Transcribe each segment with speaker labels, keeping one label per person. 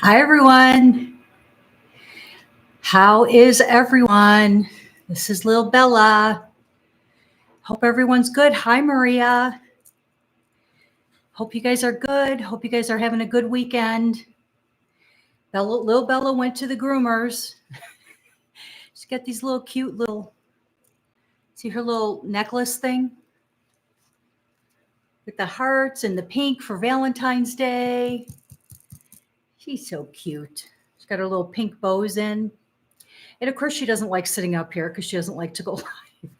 Speaker 1: Hi, everyone. How is everyone? This is Lil Bella. Hope everyone's good. Hi, Maria. Hope you guys are good. Hope you guys are having a good weekend. Lil Bella went to the groomers. She's got these little cute little, see her little necklace thing with the hearts and the pink for Valentine's Day. She's so cute. She's got her little pink bows in. And of course, she doesn't like sitting up here because she doesn't like to go live.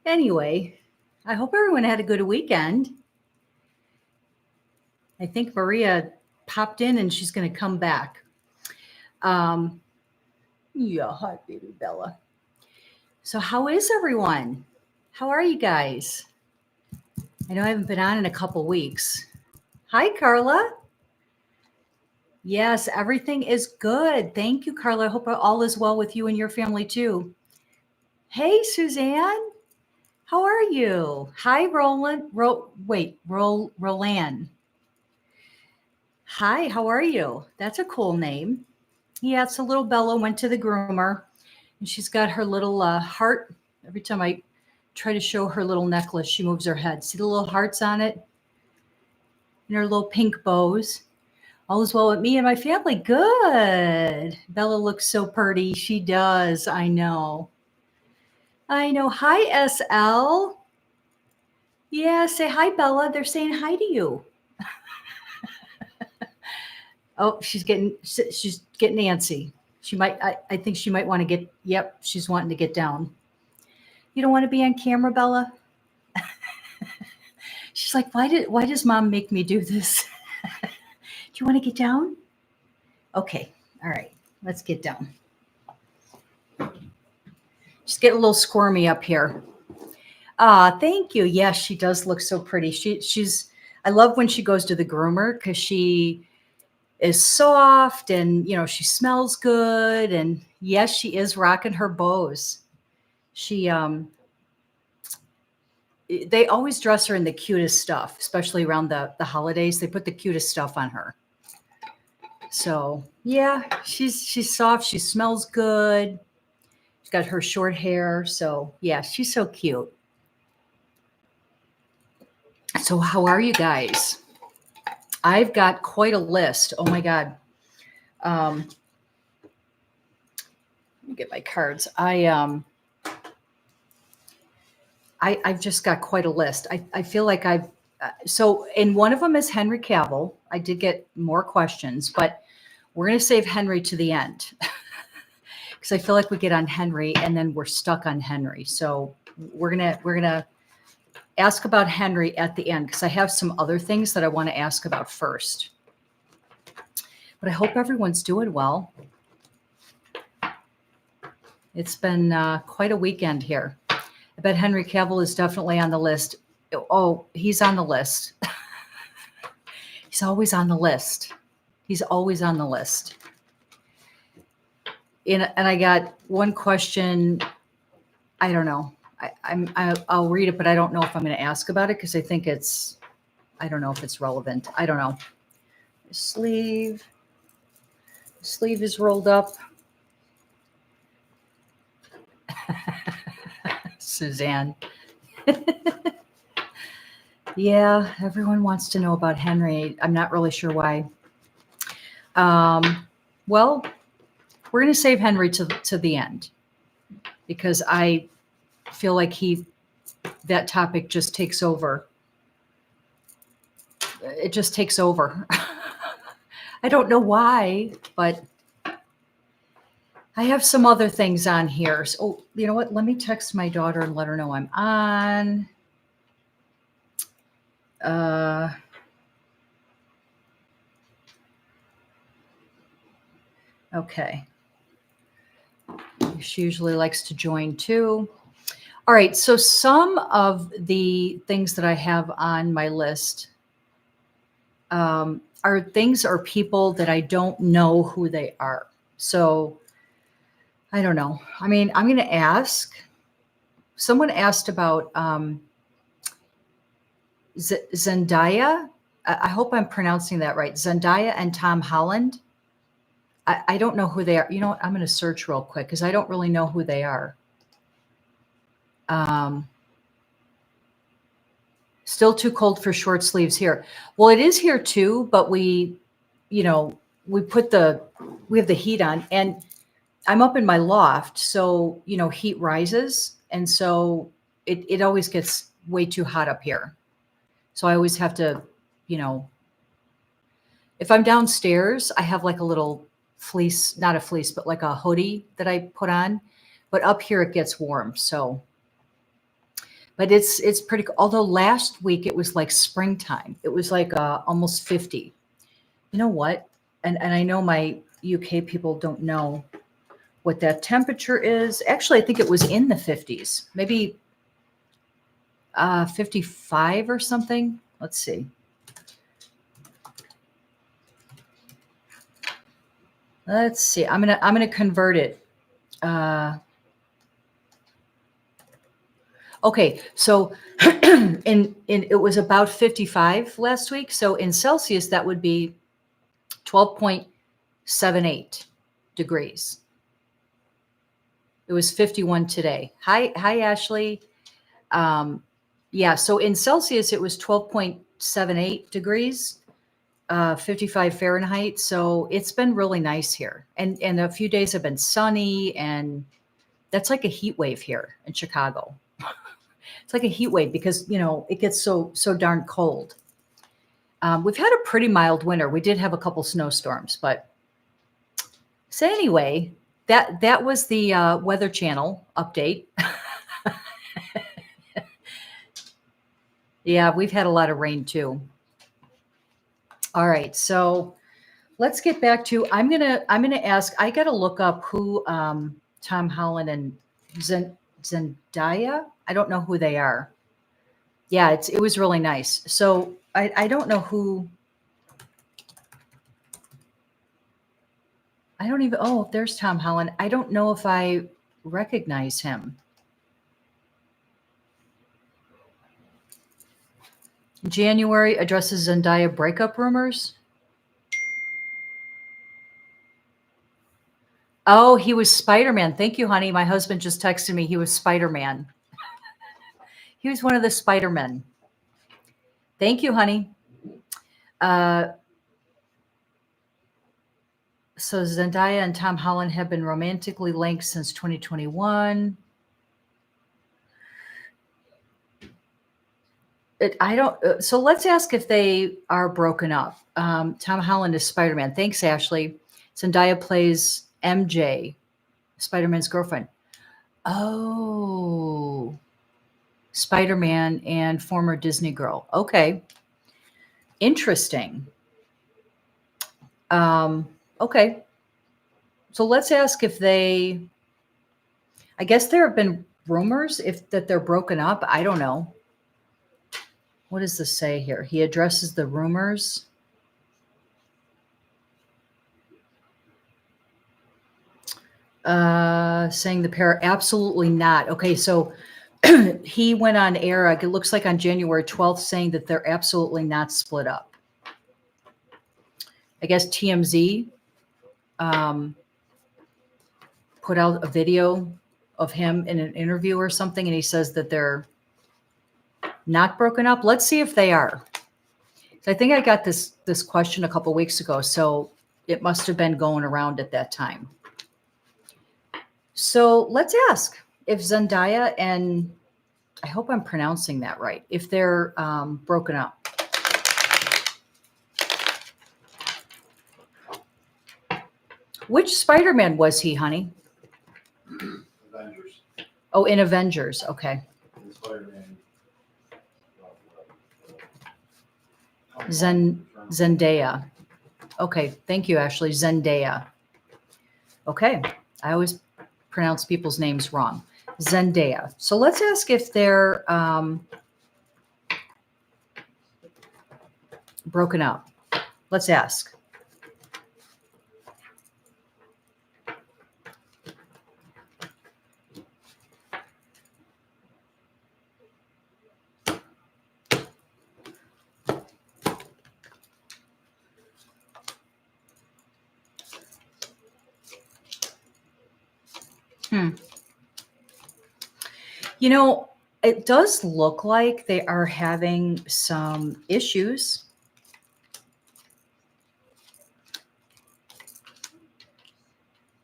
Speaker 1: Anyway, I hope everyone had a good weekend. I think Maria popped in and she's going to come back. Yeah, hi, baby Bella. So how is everyone? How are you guys? I know I haven't been on in a couple weeks. Hi, Carla. Yes, everything is good. Thank you, Carla. I hope all is well with you and your family too. Hey, Suzanne. How are you? Hi, Roland. Roland. Hi, how are you? That's a cool name. Yeah, it's a little Bella went to the groomer, and she's got her little heart. Every time I try to show her little necklace, she moves her head. See the little hearts on it? And her little pink bows. All is well with me and my family. Good. Bella looks so pretty. She does. I know. I know. Hi, SL. Yeah, say hi, Bella. They're saying hi to you. Oh, she's getting antsy. She might, I think she might want to get, yep, she's wanting to get down. You don't want to be on camera, Bella? She's like, why does mom make me do this? Do you want to get down? Okay. All right. Let's get down. She's getting a little squirmy up here. Thank you. Yes, she does look so pretty. I love when she goes to the groomer because she is soft and, she smells good. And yes, she is rocking her bows. They always dress her in the cutest stuff, especially around the holidays. They put the cutest stuff on her. So yeah, she's soft. She smells good. She's got her short hair. So yeah, she's so cute. So how are you guys? I've got quite a list. Oh my God. Let me get my cards. I've just got quite a list. I feel like so in one of them is Henry Cavill. I did get more questions, but we're going to save Henry to the end because I feel like we get on Henry and then we're stuck on Henry. So we're going to ask about Henry at the end because I have some other things that I want to ask about first. But I hope everyone's doing well. It's been quite a weekend here. I bet Henry Cavill is definitely on the list. Oh, he's on the list. He's always on the list. He's always on the list. And I got one question. I don't know. I'll read it, but I don't know if I'm going to ask about it because I think I don't know if it's relevant. I don't know. The sleeve is rolled up. Suzanne. Yeah, everyone wants to know about Henry. I'm not really sure why. Well, we're going to save Henry to the end because I feel like that topic just takes over. It just takes over. I don't know why, but I have some other things on here. So, you know what? Let me text my daughter and let her know I'm on. Okay. She usually likes to join too. All right. So some of the things that I have on my list are things or people that I don't know who they are. So I don't know. I mean, I'm going to ask. Someone asked about Zendaya. I hope I'm pronouncing that right. Zendaya and Tom Holland. I don't know who they are. You know what? I'm going to search real quick because I don't really know who they are. Still too cold for short sleeves here. Well, it is here too, but we we have the heat on, and I'm up in my loft, so heat rises, and so it always gets way too hot up here. So I always have to, you know, if I'm downstairs, I have like a little fleece, not a fleece, but like a hoodie that I put on. But up here it gets warm. So, but it's pretty. Although last week it was like springtime. It was like almost 50. You know what? And I know my UK people don't know what that temperature is. Actually, I think it was in the 50s, maybe 55 or something. Let's see. Let's see. I'm gonna convert it. Okay, so in it was about 55 last week. So in Celsius, that would be 12.78 degrees. It was 51 today. Hi, Ashley. Yeah, so in Celsius, it was 12.78 degrees, 55 Fahrenheit. So it's been really nice here. And a few days have been sunny, and that's like a heat wave here in Chicago. It's like a heat wave because, it gets so darn cold. We've had a pretty mild winter. We did have a couple snowstorms, but so anyway, that was the Weather Channel update. Yeah, we've had a lot of rain too. All right, so let's get back to. I'm gonna ask. I got to look up who Tom Holland and Zendaya. I don't know who they are. Yeah, it was really nice. So I don't know who. I don't even. Oh, there's Tom Holland. I don't know if I recognize him. January addresses Zendaya breakup rumors. Oh, he was Spider-Man. Thank you, honey. My husband just texted me. He was Spider-Man. He was one of the Spider-Men. Thank you, honey. So Zendaya and Tom Holland have been romantically linked since 2021. So let's ask if they are broken up. Tom Holland is Spider-Man. Thanks, Ashley. Zendaya plays MJ, Spider-Man's girlfriend. Oh, Spider-Man and former Disney girl. Okay. Interesting. Okay. So let's ask if I guess there have been rumors that they're broken up. I don't know. What does this say here? He addresses the rumors. Saying the pair, absolutely not. Okay, so he went on air, it looks like on January 12th, saying that they're absolutely not split up. I guess TMZ put out a video of him in an interview or something, and he says that they're not broken up. Let's see if they are. So I think I got this question a couple weeks ago, so it must have been going around at that time. So let's ask if Zendaya and I hope I'm pronouncing that right, if they're broken up. Which Spider-Man was he, honey?
Speaker 2: Avengers.
Speaker 1: Oh, in Avengers. Okay.
Speaker 2: Spider-Man.
Speaker 1: Zendaya. Okay. Thank you, Ashley. Zendaya. Okay. I always pronounce people's names wrong. Zendaya. So let's ask if they're broken up. Let's ask. Hmm. You know, it does look like they are having some issues.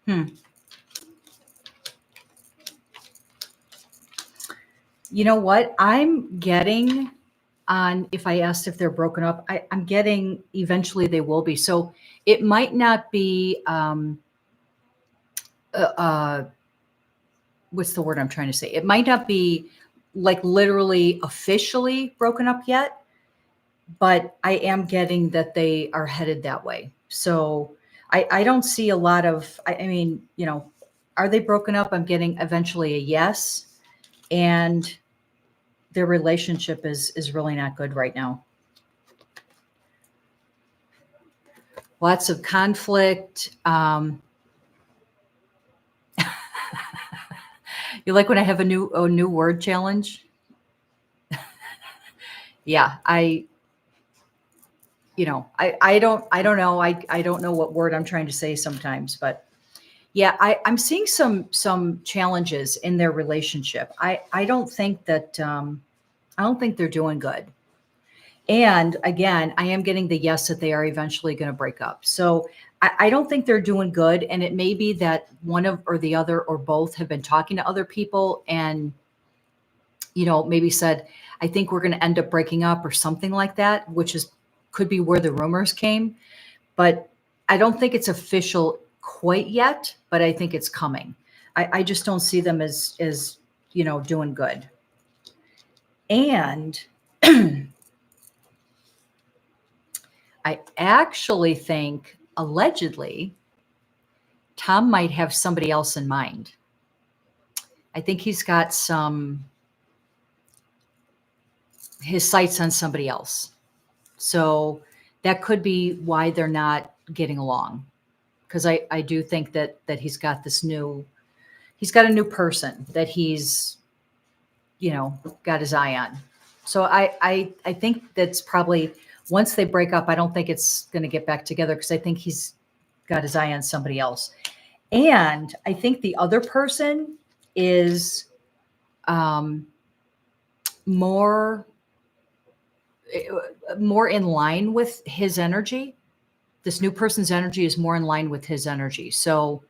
Speaker 1: Hmm. You know what? I'm getting on if I asked if they're broken up, I'm getting eventually they will be. So it might not be uh, uh what's the word I'm trying to say? It might not be like literally officially broken up yet, but I am getting that they are headed that way. So I don't see a lot of, I mean, you know, are they broken up? I'm getting eventually a yes. And their relationship is really not good right now. Lots of conflict. You like when I have a new word challenge? Yeah, I don't know. I don't know what word I'm trying to say sometimes, but yeah, I'm seeing some challenges in their relationship. I don't think they're doing good. And again, I am getting the yes that they are eventually going to break up. So I don't think they're doing good. And it may be that one of or the other or both have been talking to other people and maybe said, I think we're going to end up breaking up or something like that, which is could be where the rumors came. But I don't think it's official quite yet, but I think it's coming. I just don't see them as doing good. And I actually think allegedly Tom might have somebody else in mind. I think he's got his sights on somebody else. So that could be why they're not getting along. Because I do think that he's got a new person that he's, got his eye on. So I think that's probably once they break up, I don't think it's going to get back together because I think he's got his eye on somebody else. And I think the other person is um, more more in line with his energy. This new person's energy is more in line with his energy. So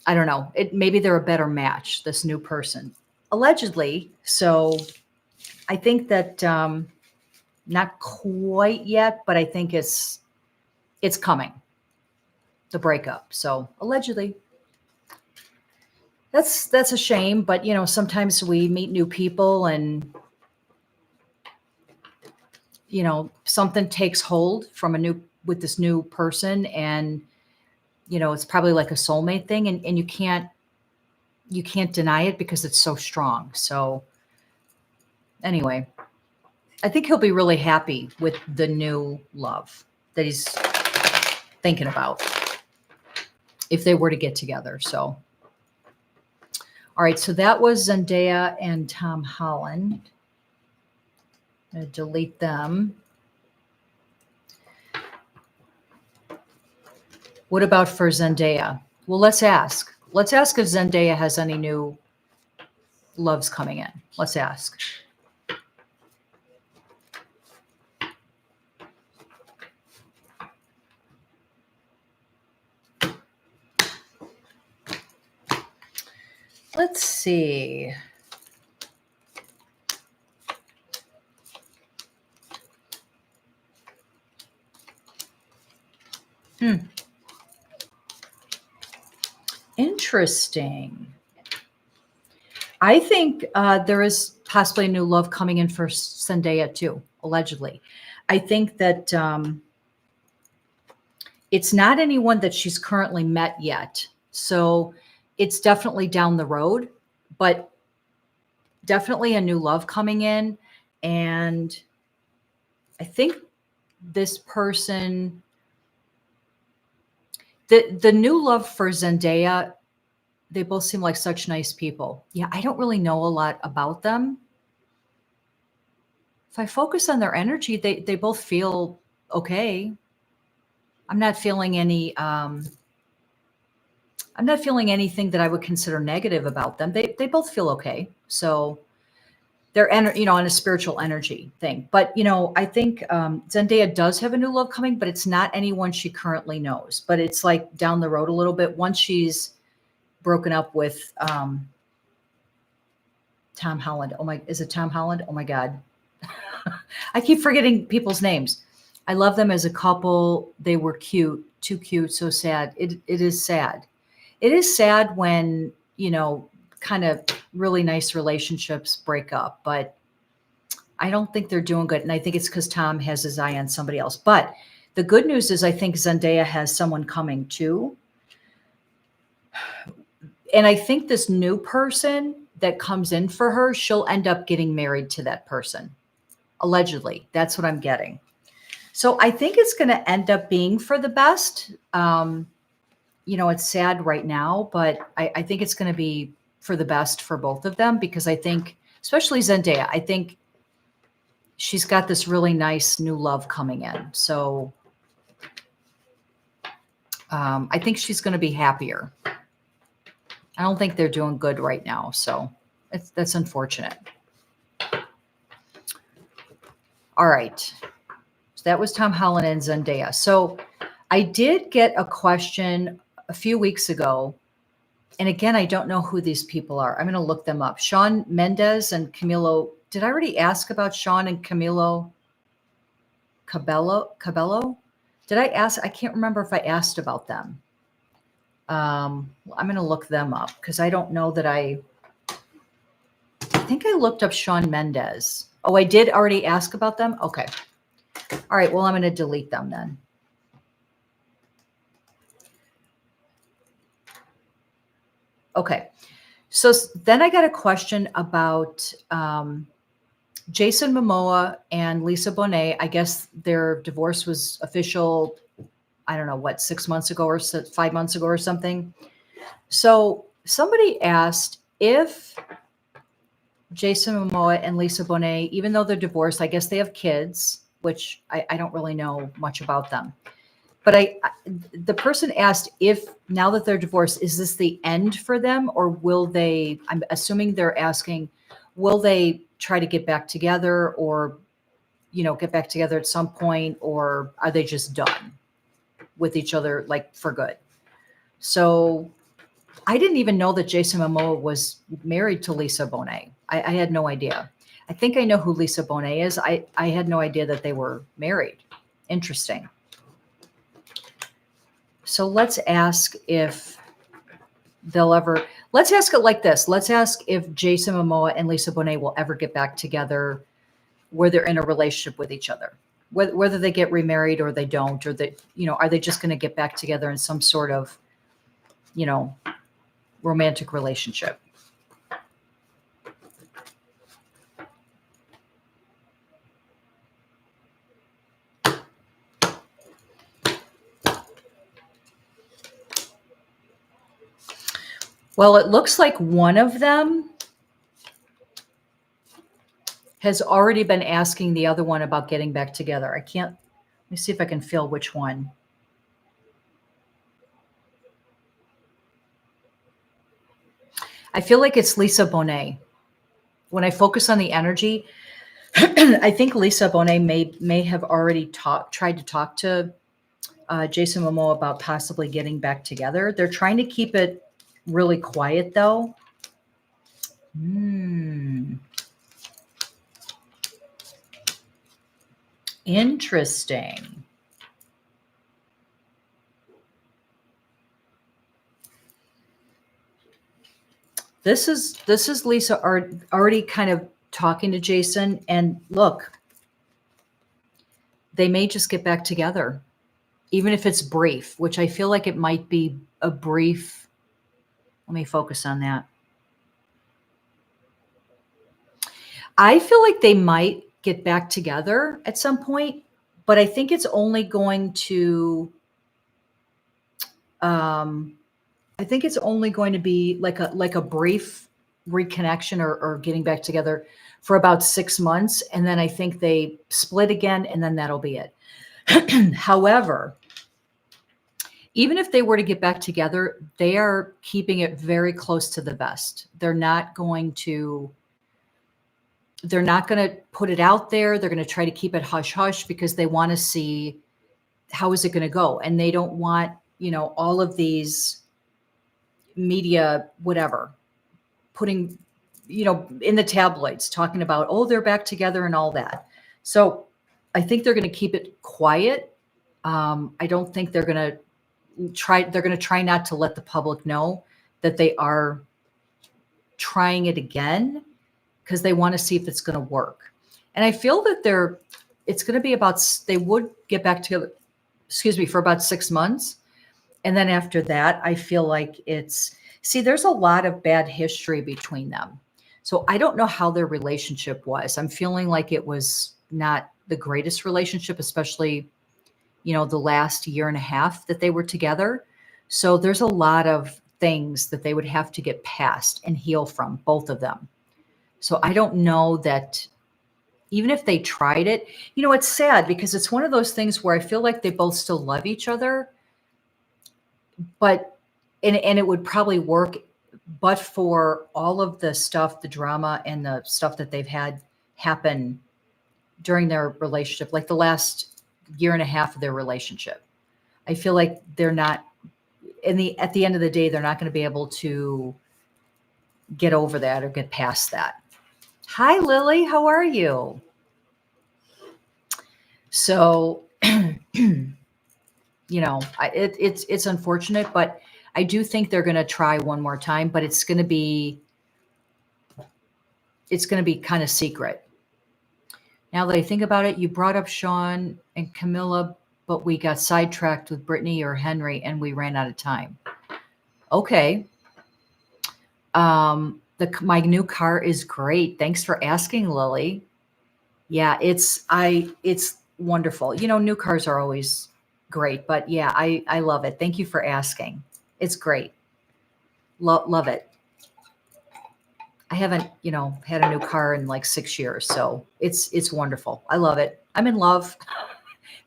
Speaker 1: I don't know. It maybe they're a better match. This new person, allegedly. So I think that not quite yet, but I think it's coming. The breakup. So allegedly. That's a shame, but sometimes we meet new people and something takes hold from with this new person and it's probably like a soulmate thing and you can't deny it because it's so strong. So anyway, I think he'll be really happy with the new love that he's thinking about if they were to get together. So all right, so that was Zendaya and Tom Holland. I'm going to delete them. What about for Zendaya? Well, let's ask. Let's ask if Zendaya has any new loves coming in. Let's ask. Let's see. Interesting. I think there is possibly a new love coming in for Zendaya too, allegedly. I think that it's not anyone that she's currently met yet. So it's definitely down the road, but definitely a new love coming in. And I think this person, the new love for Zendaya, they both seem like such nice people. Yeah, I don't really know a lot about them. If I focus on their energy, they both feel okay. I'm not feeling any I'm not feeling anything that I would consider negative about them. They both feel okay. So they're, on a spiritual energy thing. But, I think Zendaya does have a new love coming, but it's not anyone she currently knows. But it's like down the road a little bit once she's broken up with Tom Holland. Is it Tom Holland? Oh my God. I keep forgetting people's names. I love them as a couple. They were cute, too cute, so sad. It is sad. It is sad when, kind of really nice relationships break up, but I don't think they're doing good. And I think it's because Tom has his eye on somebody else. But the good news is I think Zendaya has someone coming too. And I think this new person that comes in for her, she'll end up getting married to that person. Allegedly. That's what I'm getting. So I think it's going to end up being for the best. It's sad right now, but I think it's going to be for the best for both of them because I think, especially Zendaya, I think she's got this really nice new love coming in. So I think she's going to be happier. I don't think they're doing good right now. So that's unfortunate. All right. So that was Tom Holland and Zendaya. So I did get a question a few weeks ago. And again, I don't know who these people are. I'm going to look them up. Shawn Mendes and Camilo. Did I already ask about Shawn and Camilo Cabello? Did I ask? I can't remember if I asked about them. I'm going to look them up because I don't know that I think I looked up Shawn Mendes. Oh, I did already ask about them? Okay. All right. Well, I'm going to delete them then. Okay. So then I got a question about Jason Momoa and Lisa Bonet. I guess their divorce was official, I don't know, what, 6 months ago or 5 months ago or something. So somebody asked if Jason Momoa and Lisa Bonet, even though they're divorced, I guess they have kids, which I don't really know much about them. But the person asked if now that they're divorced, is this the end for them or will they, I'm assuming they're asking, will they try to get back together or, get back together at some point, or are they just done with each other, like for good? So I didn't even know that Jason Momoa was married to Lisa Bonet. I had no idea. I think I know who Lisa Bonet is. I had no idea that they were married. Interesting. So let's ask if let's ask it like this. Let's ask if Jason Momoa and Lisa Bonet will ever get back together where they're in a relationship with each other, whether they get remarried or they don't, or that, are they just going to get back together in some sort of, romantic relationship? Well, it looks like one of them has already been asking the other one about getting back together. Let me see if I can feel which one. I feel like it's Lisa Bonet. When I focus on the energy, I think Lisa Bonet may have already tried to talk to Jason Momoa about possibly getting back together. They're trying to keep it really quiet, though. Interesting. This is Lisa already kind of talking to Jason, and look, they may just get back together, even if it's brief, which I feel like it might be a brief. Let me focus on that. I feel like they might get back together at some point, but I think it's only going to, I think it's only going to be like a brief reconnection or getting back together for about 6 months. And then I think they split again and then that'll be it. However, Even if they were to get back together, they are keeping it very close to the vest. They're not going to put it out there. They're going to try to keep it hush hush because they want to see how is it going to go. And they don't want, all of these media, whatever, putting, in the tabloids talking about, oh, they're back together and all that. So I think they're going to keep it quiet. I don't think they're going to try not to let the public know that they are trying it again because they want to see if it's going to work. And I feel that it's going to be they would get back together, for about 6 months. And then after that, I feel like there's a lot of bad history between them. So I don't know how their relationship was. I'm feeling like it was not the greatest relationship, especially, the last year and a half that they were together. So there's a lot of things that they would have to get past and heal from, both of them. So I don't know that even if they tried it, it's sad because it's one of those things where I feel like they both still love each other, but, and it would probably work, but for all of the stuff, the drama and the stuff that they've had happen during their relationship, like the last year and a half of their relationship, I feel like they're not at the end of the day, they're not going to be able to get over that or get past that. Hi, Lily. How are you? So, it's unfortunate, but I do think they're going to try one more time, but it's going to be kind of secret. Now that I think about it, you brought up Shawn and Camilla, but we got sidetracked with Brittany or Henry and we ran out of time. Okay. My new car is great. Thanks for asking, Lily. Yeah, it's wonderful. New cars are always great, but yeah, I love it. Thank you for asking. It's great. Love it. I haven't, had a new car in like 6 years, so it's wonderful. I love it. I'm in love.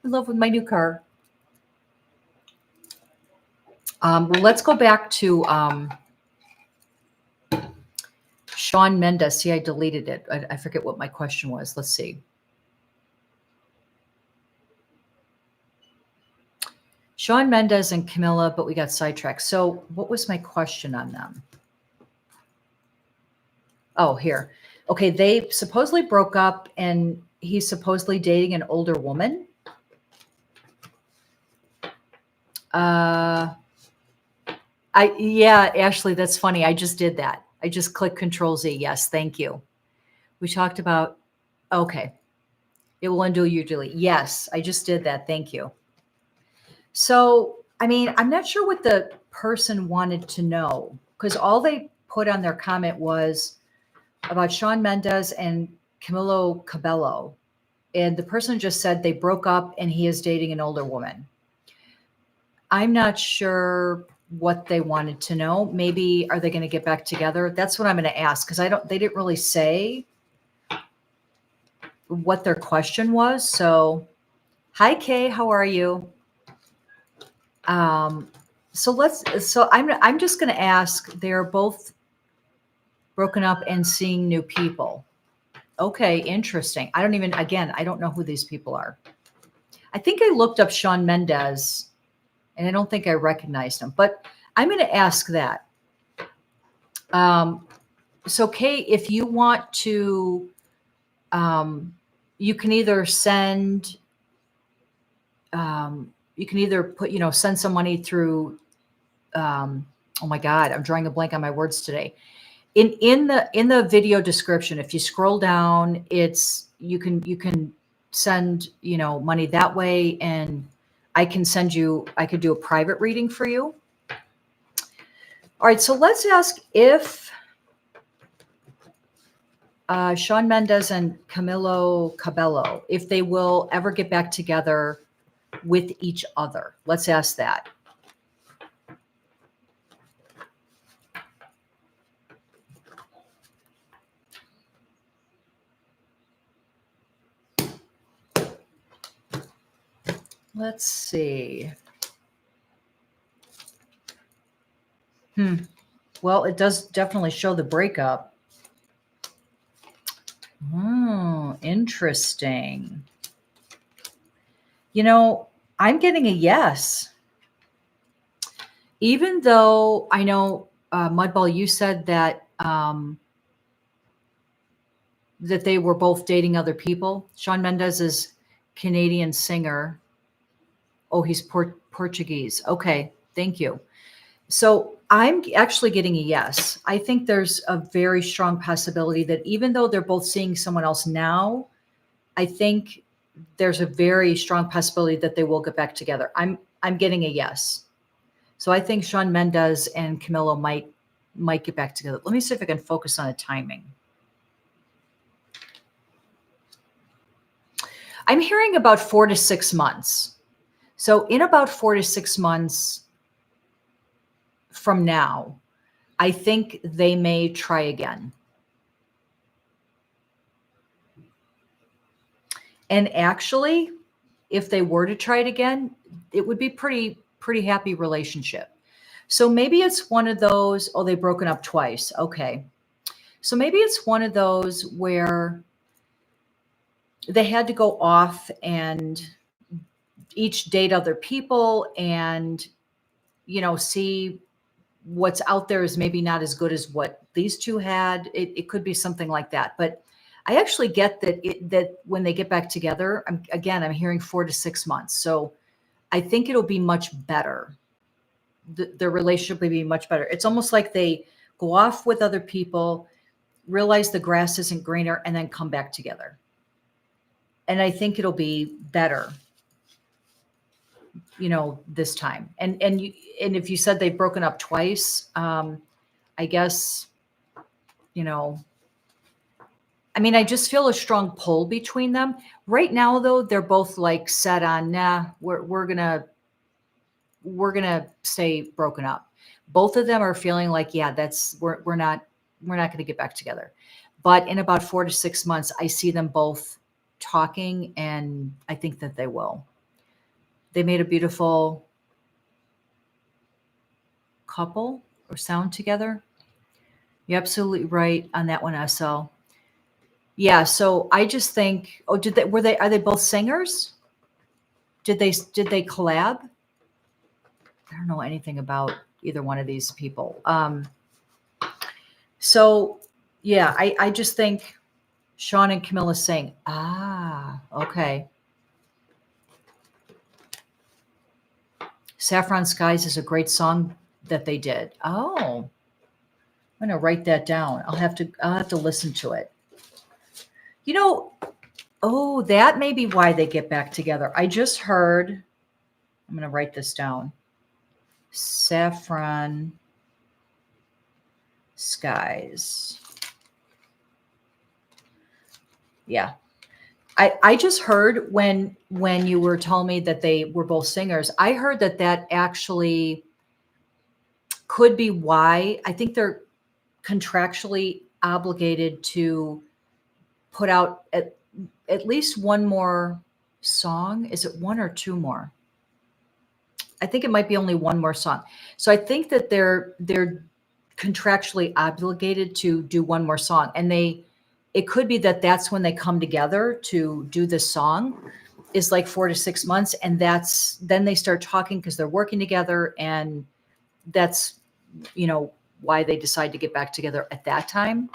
Speaker 1: In love with my new car. Well, let's go back to Shawn Mendes. See, I deleted it. I forget what my question was. Let's see. Shawn Mendes and Camilla, but we got sidetracked. So what was my question on them? Oh, here. Okay, they supposedly broke up and he's supposedly dating an older woman. Yeah, Ashley, that's funny. I just did that. I just clicked Control Z. Yes, thank you. We talked about, okay. It will undo your delete. Yes, I just did that. Thank you. So, I'm not sure what the person wanted to know because all they put on their comment was about Shawn Mendes and CABELLO. And the person just said they broke up and he is dating an older woman. I'm not sure what they wanted to know. Maybe are they going to get back together? That's what I'm going to ask because they didn't really say what their question was. So, hi Kay, how are you? So I'm just going to ask, they're both broken up and seeing new people. Okay, interesting. I don't know who these people are. I think I looked up Shawn Mendes and I don't think I recognized him, but I'm going to ask that. So Kay, if you want to, you can either send, send some money through, oh my God, I'm drawing a blank on my words today. In the video description, if you scroll down, you can send, money that way. And I could do a private reading for you. All right. So let's ask if, Shawn Mendes and CABELLO, if they will ever get back together with each other. Let's ask that. Let's see. Well, it does definitely show the breakup. Oh, interesting. I'm getting a yes. Even though I know, Mudball, you said that they were both dating other people. Shawn Mendes is Canadian singer. Oh, he's Portuguese. Okay, thank you. So I'm actually getting a yes. I think there's a very strong possibility that even though they're both seeing someone else now, I think there's a very strong possibility that they will get back together. I'm getting a yes. So I think Shawn Mendes and Camilo might get back together. Let me see if I can focus on the timing. I'm hearing about 4 to 6 months. So in about 4 to 6 months from now, I think they may try again. And actually, if they were to try it again, it would be pretty happy relationship. So maybe it's one of those, oh, they've broken up twice. Okay. So maybe it's one of those where they had to go off and each date other people and, see what's out there is maybe not as good as what these two had. It could be something like that. But I actually get that when they get back together, I'm hearing 4 to 6 months. So I think it'll be much better. Their relationship will be much better. It's almost like they go off with other people, realize the grass isn't greener, and then come back together. And I think it'll be better, this time. And if you said they've broken up twice, I guess, I just feel a strong pull between them right now, though. They're both like set on, nah, we're gonna stay broken up. Both of them are feeling like, yeah, we're not going to get back together. But in about 4 to 6 months, I see them both talking, and I think that they will. They made a beautiful couple or sound together. You're absolutely right on that one, SL. Yeah, so I just think, are they both singers? Did they collab? I don't know anything about either one of these people. So yeah, I just think Shawn and Camila sing. Ah, okay. Saffron Skies is a great song that they did. Oh, I'm gonna write that down. I'll have to listen to it. Oh, that may be why they get back together. I just heard, I'm gonna write this down. Saffron Skies. Yeah. I just heard when you were telling me that they were both singers, I heard that actually could be why. I think they're contractually obligated to put out at least one more song. Is it one or two more? I think it might be only one more song. So I think that they're contractually obligated to do one more song, and it could be that that's when they come together to do this song, is like 4 to 6 months. And then they start talking because they're working together. And that's, why they decide to get back together at that time.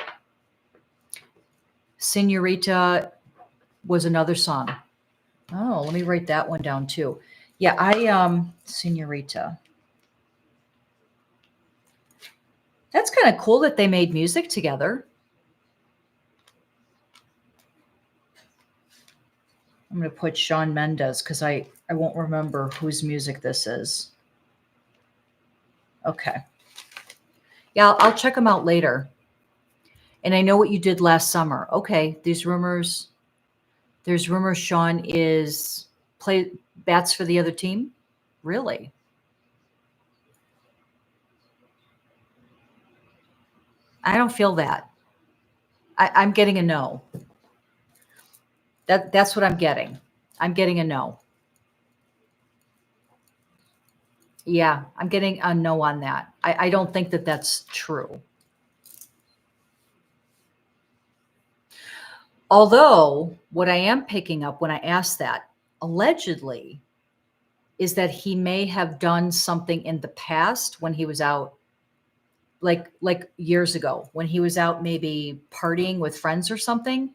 Speaker 1: Senorita was another song. Oh, let me write that one down too. Yeah, Senorita. That's kind of cool that they made music together. I'm going to put Shawn Mendes because I won't remember whose music this is. Okay. Yeah, I'll check them out later. And I know what you did last summer. Okay, there's rumors Shawn bats for the other team. Really? I don't feel that. I'm getting a no. That's what I'm getting. I'm getting a no. Yeah, I'm getting a no on that. I don't think that that's true. Although, what I am picking up when I ask that, allegedly, is that he may have done something in the past when he was out, like years ago, when he was out maybe partying with friends or something.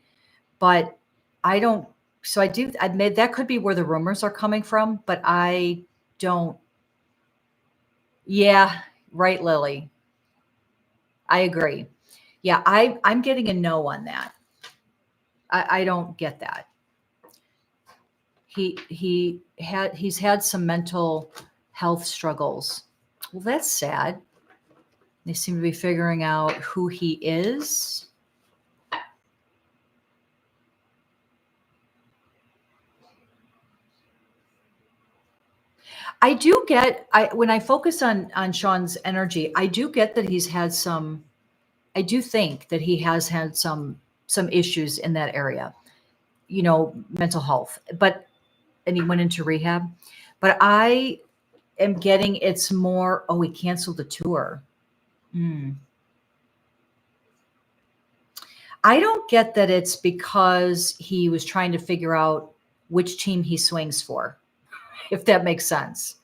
Speaker 1: But I don't. So I do. I made that could be where the rumors are coming from, but I don't. Yeah, right, Lily. I agree. Yeah, I'm getting a no on that. I don't get that. He's had some mental health struggles. Well, that's sad. They seem to be figuring out who he is. I do get I when I focus on Shawn's energy, I do get that he's had some I do think that he has had some issues in that area, mental health. But and he went into rehab. But I am getting it's more, oh, he canceled the tour. Hmm. I don't get that it's because he was trying to figure out which team he swings for, if that makes sense.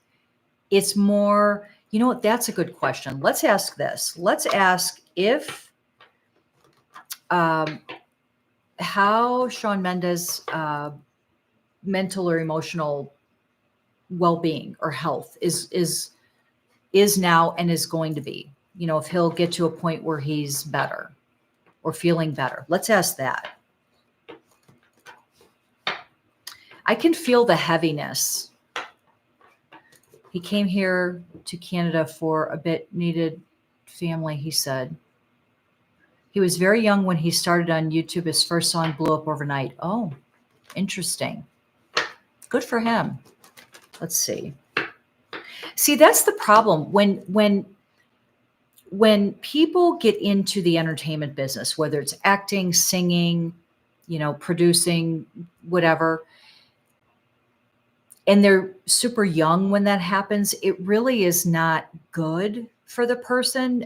Speaker 1: It's more, you know what? That's a good question. Let's ask this. Let's ask if um, how Shawn Mendes' mental or emotional well-being or health is now and is going to be. If he'll get to a point where he's better or feeling better. Let's ask that. I can feel the heaviness. He came here to Canada for a bit needed family, he said. He was very young when he started on YouTube. His first song blew up overnight. Oh, interesting. Good for him. Let's see. See, that's the problem. When people get into the entertainment business, whether it's acting, singing, producing, whatever, and they're super young when that happens, it really is not good for the person.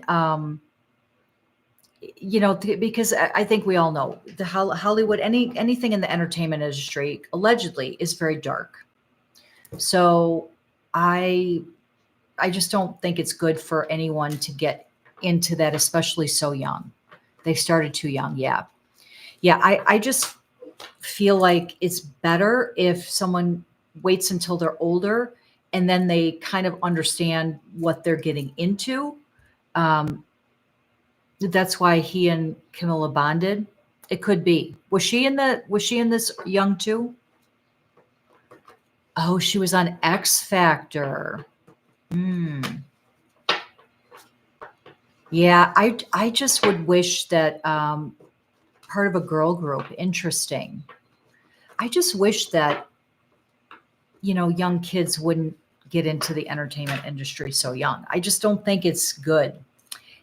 Speaker 1: Because I think we all know the Hollywood, anything in the entertainment industry allegedly is very dark. So I I just don't think it's good for anyone to get into that, especially so young. They started too young. Yeah. Yeah. I just feel like it's better if someone waits until they're older and then they kind of understand what they're getting into. Um, that's why he and Camilla bonded. It could be. Was she in this young too? Oh, she was on X Factor. Hmm. Yeah, I just would wish that part of a girl group. Interesting. I just wish that young kids wouldn't get into the entertainment industry so young. I just don't think it's good.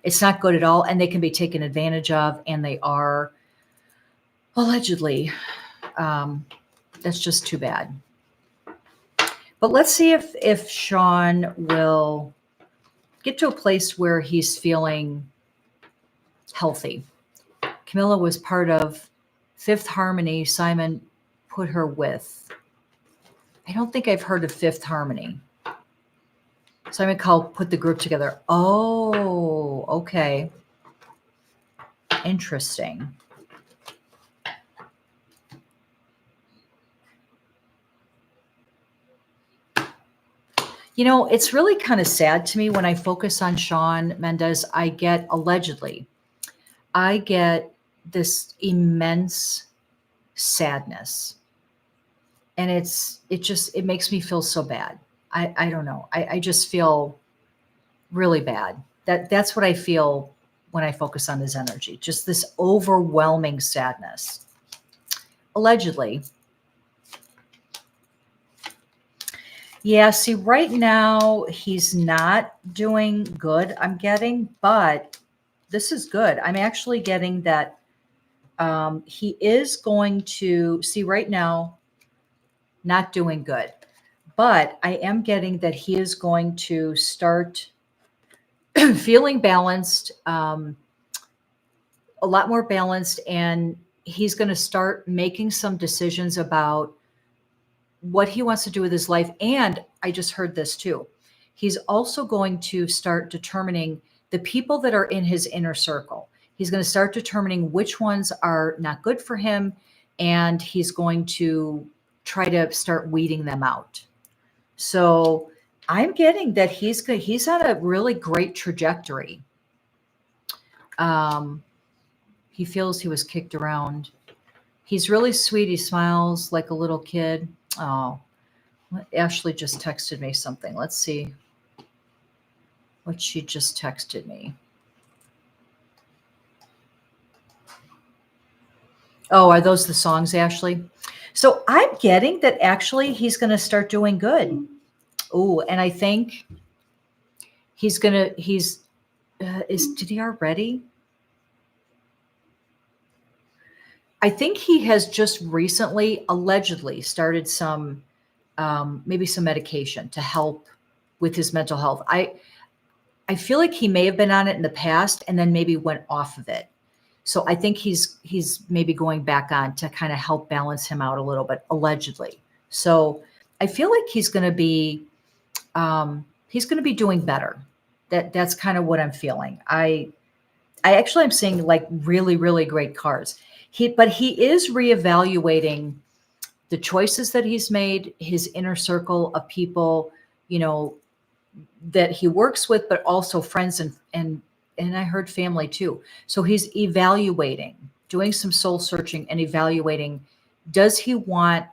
Speaker 1: It's not good at all, and they can be taken advantage of, and they are allegedly. Um, that's just too bad. But let's see if Shawn will get to a place where he's feeling healthy. Camilla was part of Fifth Harmony. Simon put her with. I don't think I've heard of Fifth Harmony. Simon Cowell put the group together. Oh, okay. Interesting. It's really kind of sad to me when I focus on Shawn Mendes. I get this immense sadness. And it makes me feel so bad. I don't know. I just feel really bad. That's what I feel when I focus on his energy. Just this overwhelming sadness. Allegedly. Yeah, see, right now he's not doing good, I'm getting, but this is good. I'm actually getting that he is going to see right now, not doing good. but I am getting that he is going to start feeling balanced, a lot more balanced, and he's going to start making some decisions about what he wants to do with his life. And I just heard this too. He's also going to start determining the people that are in his inner circle. He's going to start determining which ones are not good for him, and he's going to try to start weeding them out. So I'm getting that he's on a really great trajectory. Um, he feels he was kicked around. He's really sweet. He smiles like a little kid. Oh, Ashley just texted me something. Let's see what she just texted me. Oh, are those the songs, Ashley? So I'm getting that actually he's going to start doing good. Oh, and I think he's did he already? I think he has just recently, allegedly, started some, maybe some medication to help with his mental health. I feel like he may have been on it in the past and then maybe went off of it. So I think he's maybe going back on to kind of help balance him out a little bit, allegedly. So I feel like he's going to be doing better. That's kind of what I'm feeling. I actually am seeing like really, really great cards. But he is reevaluating the choices that he's made, his inner circle of people, you know, that he works with, but also friends and I heard family too. So he's evaluating, doing some soul searching and evaluating, does he want,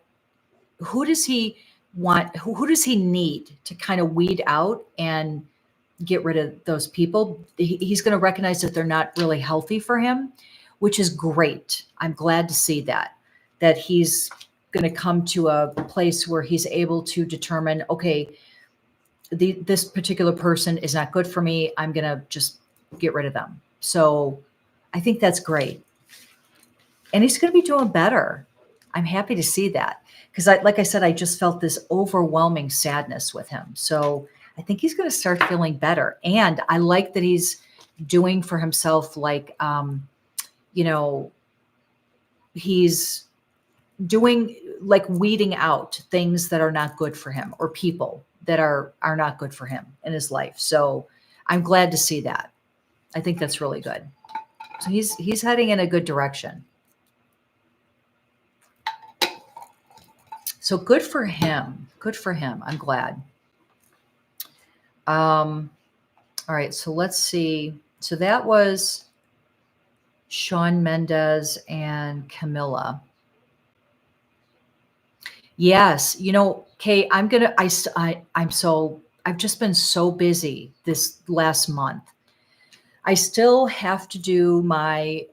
Speaker 1: who does he want, who does he need to kind of weed out and get rid of those people? He's going to recognize that they're not really healthy for him, which is great. I'm glad to see that he's going to come to a place where he's able to determine, okay, this particular person is not good for me. I'm going to just get rid of them. So I think that's great. And he's going to be doing better. I'm happy to see that because like I said, I just felt this overwhelming sadness with him. So I think he's going to start feeling better. And I like that he's doing for himself, like, you know, he's doing like weeding out things that are not good for him or people that are not good for him in his life. So I'm glad to see that. I think that's really good. So he's heading in a good direction. So good for him. Good for him. I'm glad. All right. So let's see. So that was Shawn Mendes and CAMILA. Yes. You know, Kay, I've just been so busy this last month. I still have to do my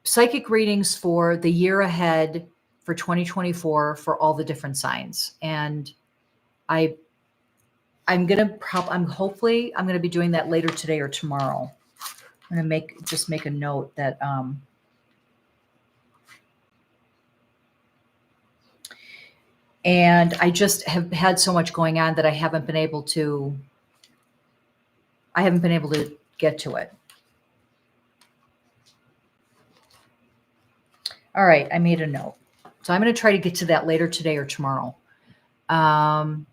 Speaker 1: psychic readings for the year ahead for 2024 for all the different signs. And hopefully I'm going to be doing that later today or tomorrow. I'm going to just make a note that, and I just have had so much going on that I haven't been able to get to it. All right. I made a note. So I'm going to try to get to that later today or tomorrow. How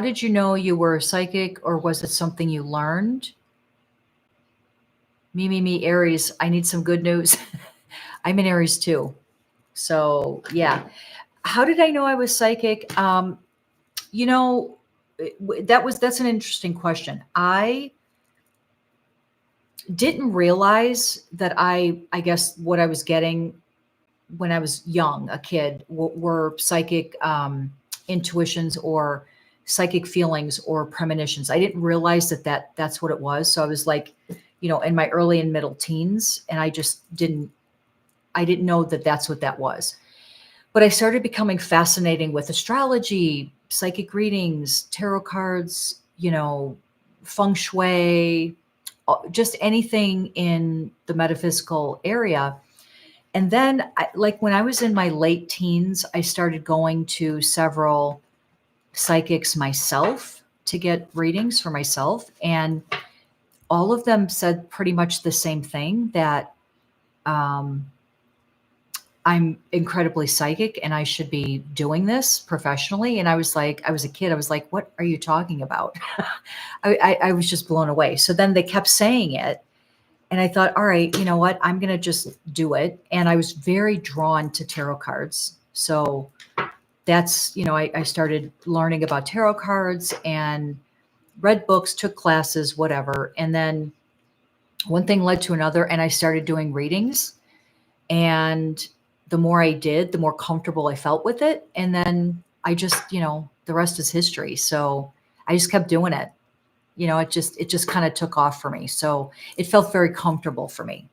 Speaker 1: did you know you were psychic, or was it something you learned? Me, Aries. I need some good news. I'm in Aries too. So yeah. How did I know I was psychic? You know, that's an interesting question. I didn't realize that I guess what I was getting when I was young, a kid, were psychic intuitions or psychic feelings or premonitions. I didn't realize that's what it was. So I was like, you know, in my early and middle teens, and I didn't know that that's what that was. But I started becoming fascinating with astrology, psychic readings, tarot cards, you know, feng shui, just anything in the metaphysical area. And then, like when I was in my late teens, I started going to several psychics myself to get readings for myself. And all of them said pretty much the same thing, that um, I'm incredibly psychic and I should be doing this professionally. And I was like, I was a kid. I was like, what are you talking about? I was just blown away. So then they kept saying it. And I thought, all right, you know what? I'm going to just do it. And I was very drawn to tarot cards. So that's, I started learning about tarot cards and read books, took classes, whatever. And then one thing led to another, and I started doing readings. And the more I did, the more comfortable I felt with it. And then I just, the rest is history. So I just kept doing it. It just kind of took off for me. So it felt very comfortable for me.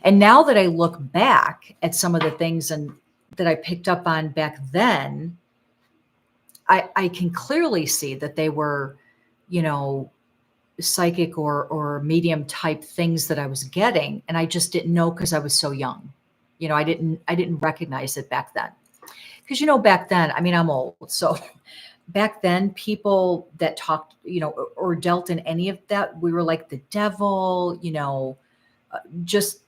Speaker 1: And now that I look back at some of the things and that I picked up on back then, I can clearly see that they were, psychic or medium type things that I was getting. And I just didn't know because I was so young. I didn't recognize it back then. Because, back then, I mean, I'm old. So back then, people that talked, or dealt in any of that, we were like the devil, just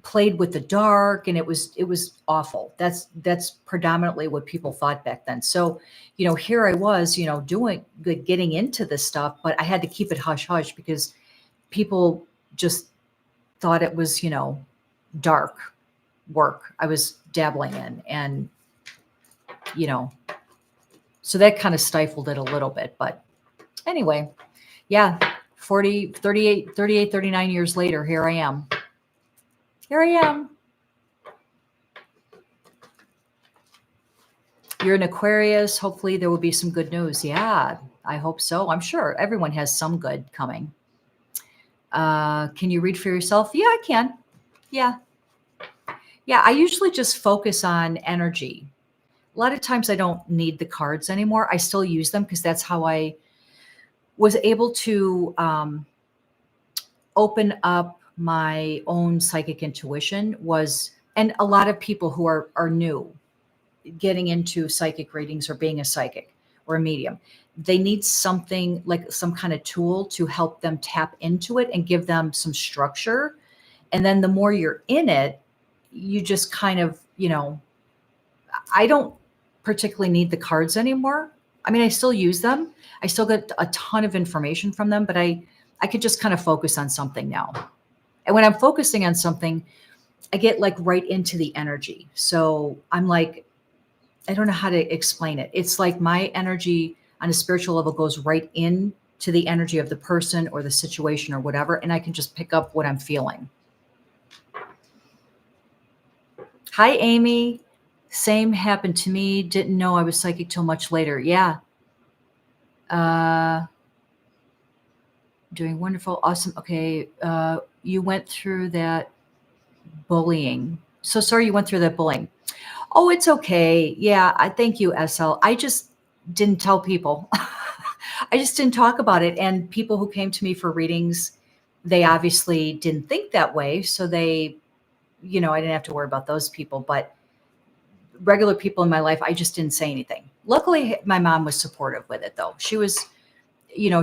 Speaker 1: played with the dark, and it was awful. That's predominantly what people thought back then. So, here I was, doing good, getting into this stuff, but I had to keep it hush hush because people just thought it was, dark work I was dabbling in. And, so that kind of stifled it a little bit. But anyway, yeah, 39 years later, here I am. Here I am. You're an Aquarius. Hopefully there will be some good news. Yeah, I hope so. I'm sure everyone has some good coming. Can you read for yourself? Yeah, I can. Yeah. Yeah, I usually just focus on energy. A lot of times I don't need the cards anymore. I still use them because that's how I was able to open up my own psychic intuition and a lot of people who are new getting into psychic readings or being a psychic or a medium, they need something like some kind of tool to help them tap into it and give them some structure. And then the more you're in it, you just kind of, I don't particularly need the cards anymore. I mean, I still use them. I still get a ton of information from them, but I could just kind of focus on something now. And when I'm focusing on something, I get like right into the energy. So I'm like, I don't know how to explain it. It's like my energy on a spiritual level goes right in to the energy of the person or the situation or whatever. And I can just pick up what I'm feeling. Hi, Amy. Same happened to me. Didn't know I was psychic till much later. Yeah. Doing wonderful. Awesome. Okay. You went through that bullying. So sorry you went through that bullying. Oh, it's okay. Yeah. I thank you, SL. I just didn't tell people. I just didn't talk about it. And people who came to me for readings, they obviously didn't think that way. So they, I didn't have to worry about those people. But regular people in my life, I just didn't say anything. Luckily, my mom was supportive with it, though. She was,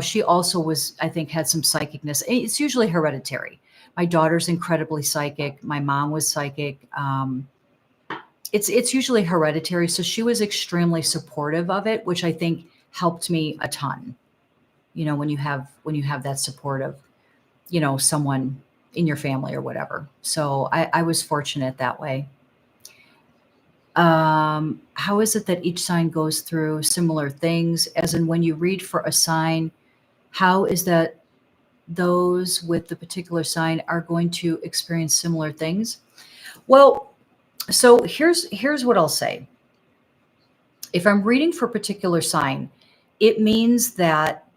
Speaker 1: she also was, I think, had some psychicness. It's usually hereditary. My daughter's incredibly psychic. My mom was psychic. It's usually hereditary. So she was extremely supportive of it, which I think helped me a ton. When you have that support of, someone in your family or whatever. So I was fortunate that way. How is it that each sign goes through similar things? As in, when you read for a sign, how is that those with the particular sign are going to experience similar things? Well, so here's what I'll say. If I'm reading for a particular sign, it means that,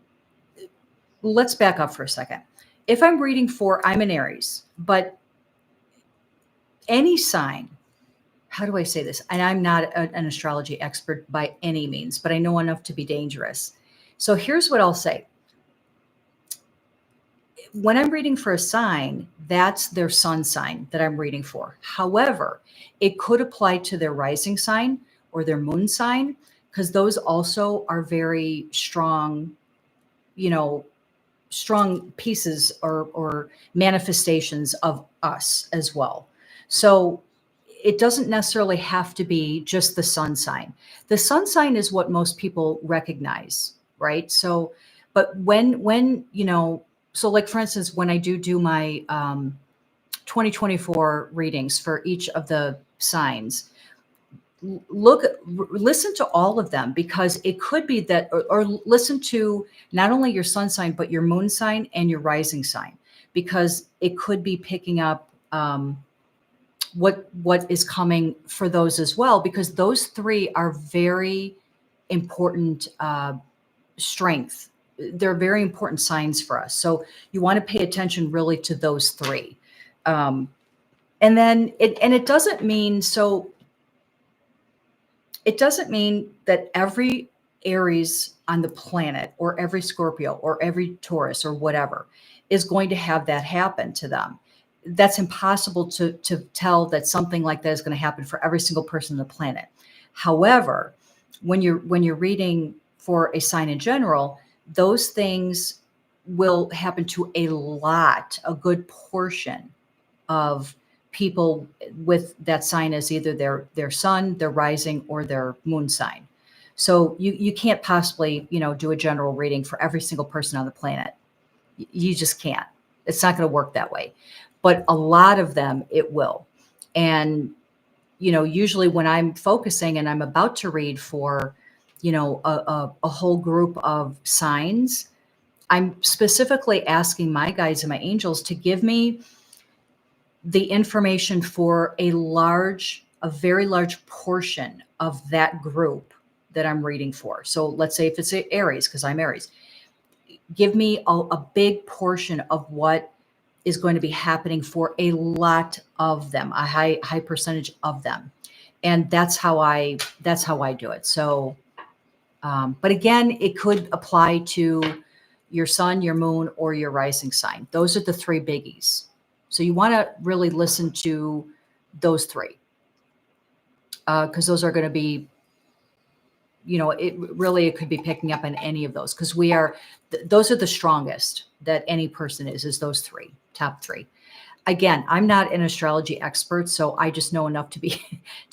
Speaker 1: let's back up for a second. If I'm reading I'm an Aries, but any sign, how do I say this? And I'm not an astrology expert by any means, but I know enough to be dangerous. So here's what I'll say. when I'm reading for a sign, that's their sun sign that I'm reading for. However, it could apply to their rising sign or their moon sign, because those also are very strong, you know, strong pieces or manifestations of us as well. So it doesn't necessarily have to be just the sun sign. The sun sign is what most people recognize, right? So, but when so like for instance, when I do my 2024 readings for each of the signs, listen to all of them, because it could be that, or listen to not only your sun sign but your moon sign and your rising sign, because it could be picking up what is coming for those as well, because those three are very important strength. They're very important signs for us, so you want to pay attention really to those three. And then it doesn't mean, so it doesn't mean that every Aries on the planet, or every Scorpio, or every Taurus, or whatever, is going to have that happen to them. That's impossible to tell that something like that is going to happen for every single person on the planet. However, when you're reading for a sign in general, those things will happen to a good portion of people with that sign as either their sun, their rising, or their moon sign. So you can't possibly, do a general reading for every single person on the planet. You just can't. It's not going to work that way. But a lot of them it will. And usually when I'm focusing and I'm about to read for, a whole group of signs, I'm specifically asking my guides and my angels to give me the information for a very large portion of that group that I'm reading for. So let's say if it's Aries, because I'm Aries, give me a big portion of what is going to be happening for a lot of them, a high percentage of them. And that's how I do it. So, but again, it could apply to your sun, your moon, or your rising sign. Those are the three biggies. So you want to really listen to those three, because those are going to be, it could be picking up on any of those, because those are the strongest that any person is those three, top three. Again, I'm not an astrology expert, so I just know enough to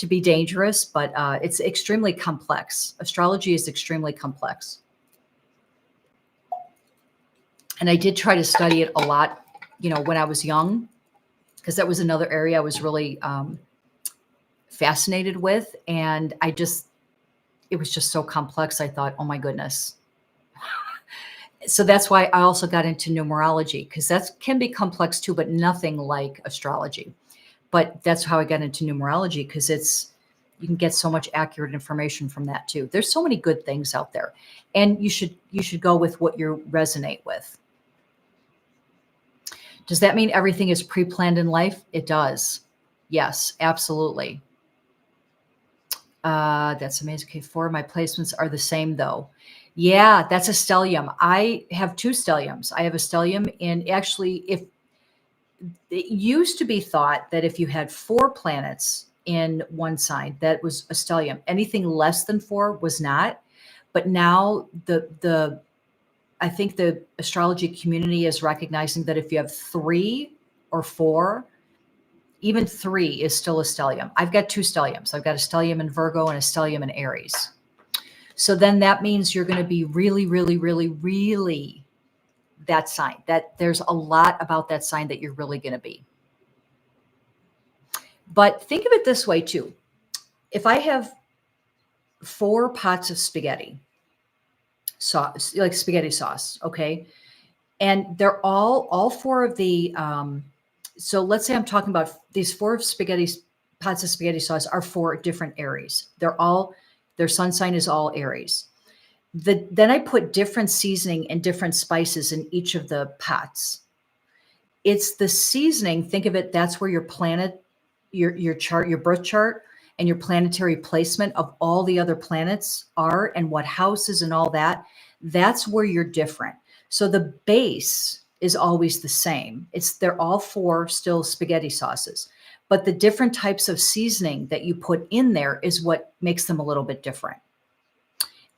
Speaker 1: be dangerous, but it's extremely complex. Astrology is extremely complex. And I did try to study it a lot, when I was young, because that was another area I was really fascinated with. And it was just so complex. I thought, oh my goodness. So that's why I also got into numerology, because that can be complex too, but nothing like astrology. But that's how I got into numerology, because you can get so much accurate information from that too. There's so many good things out there, and you should go with what you resonate with. Does that mean everything is pre-planned in life? It does. Yes, absolutely. That's amazing. Okay, 4 of my placements are the same though. Yeah, that's a stellium. I have 2 stelliums. I have a stellium if it used to be thought that if you had 4 planets in one sign, that was a stellium. Anything less than 4 was not. But now I think the astrology community is recognizing that if you have 3 or 4, even 3 is still a stellium. I've got 2 stelliums. I've got a stellium in Virgo and a stellium in Aries. So then that means you're going to be really, really, really, really that sign. That there's a lot about that sign that you're really going to be. But think of it this way too. If I have 4 pots of spaghetti sauce, like spaghetti sauce, okay, and they're all 4 of the so let's say I'm talking about these 4 pots of spaghetti sauce are 4 different Aries. Their sun sign is all Aries. Then I put different seasoning and different spices in each of the pots. It's the seasoning. Think of it. That's where your planet, your chart, your birth chart, and your planetary placement of all the other planets are, and what houses and all that. That's where you're different. So the base is always the same. They're all four still spaghetti sauces, but the different types of seasoning that you put in there is what makes them a little bit different.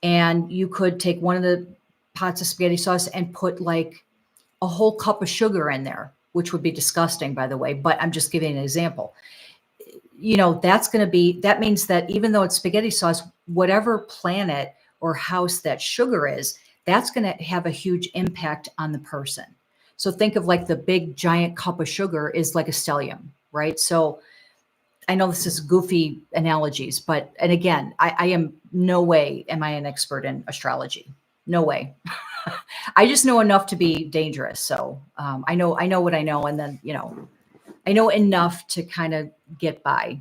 Speaker 1: And you could take one of the pots of spaghetti sauce and put like a whole cup of sugar in there, which would be disgusting, by the way, but I'm just giving an example. That means that even though it's spaghetti sauce, whatever planet or house that sugar is, that's going to have a huge impact on the person. So think of like the big giant cup of sugar is like a stellium, right? So I know this is goofy analogies, and again, I am no way am I an expert in astrology. No way. I just know enough to be dangerous. So I know what I know. And then, I know enough to kind of get by.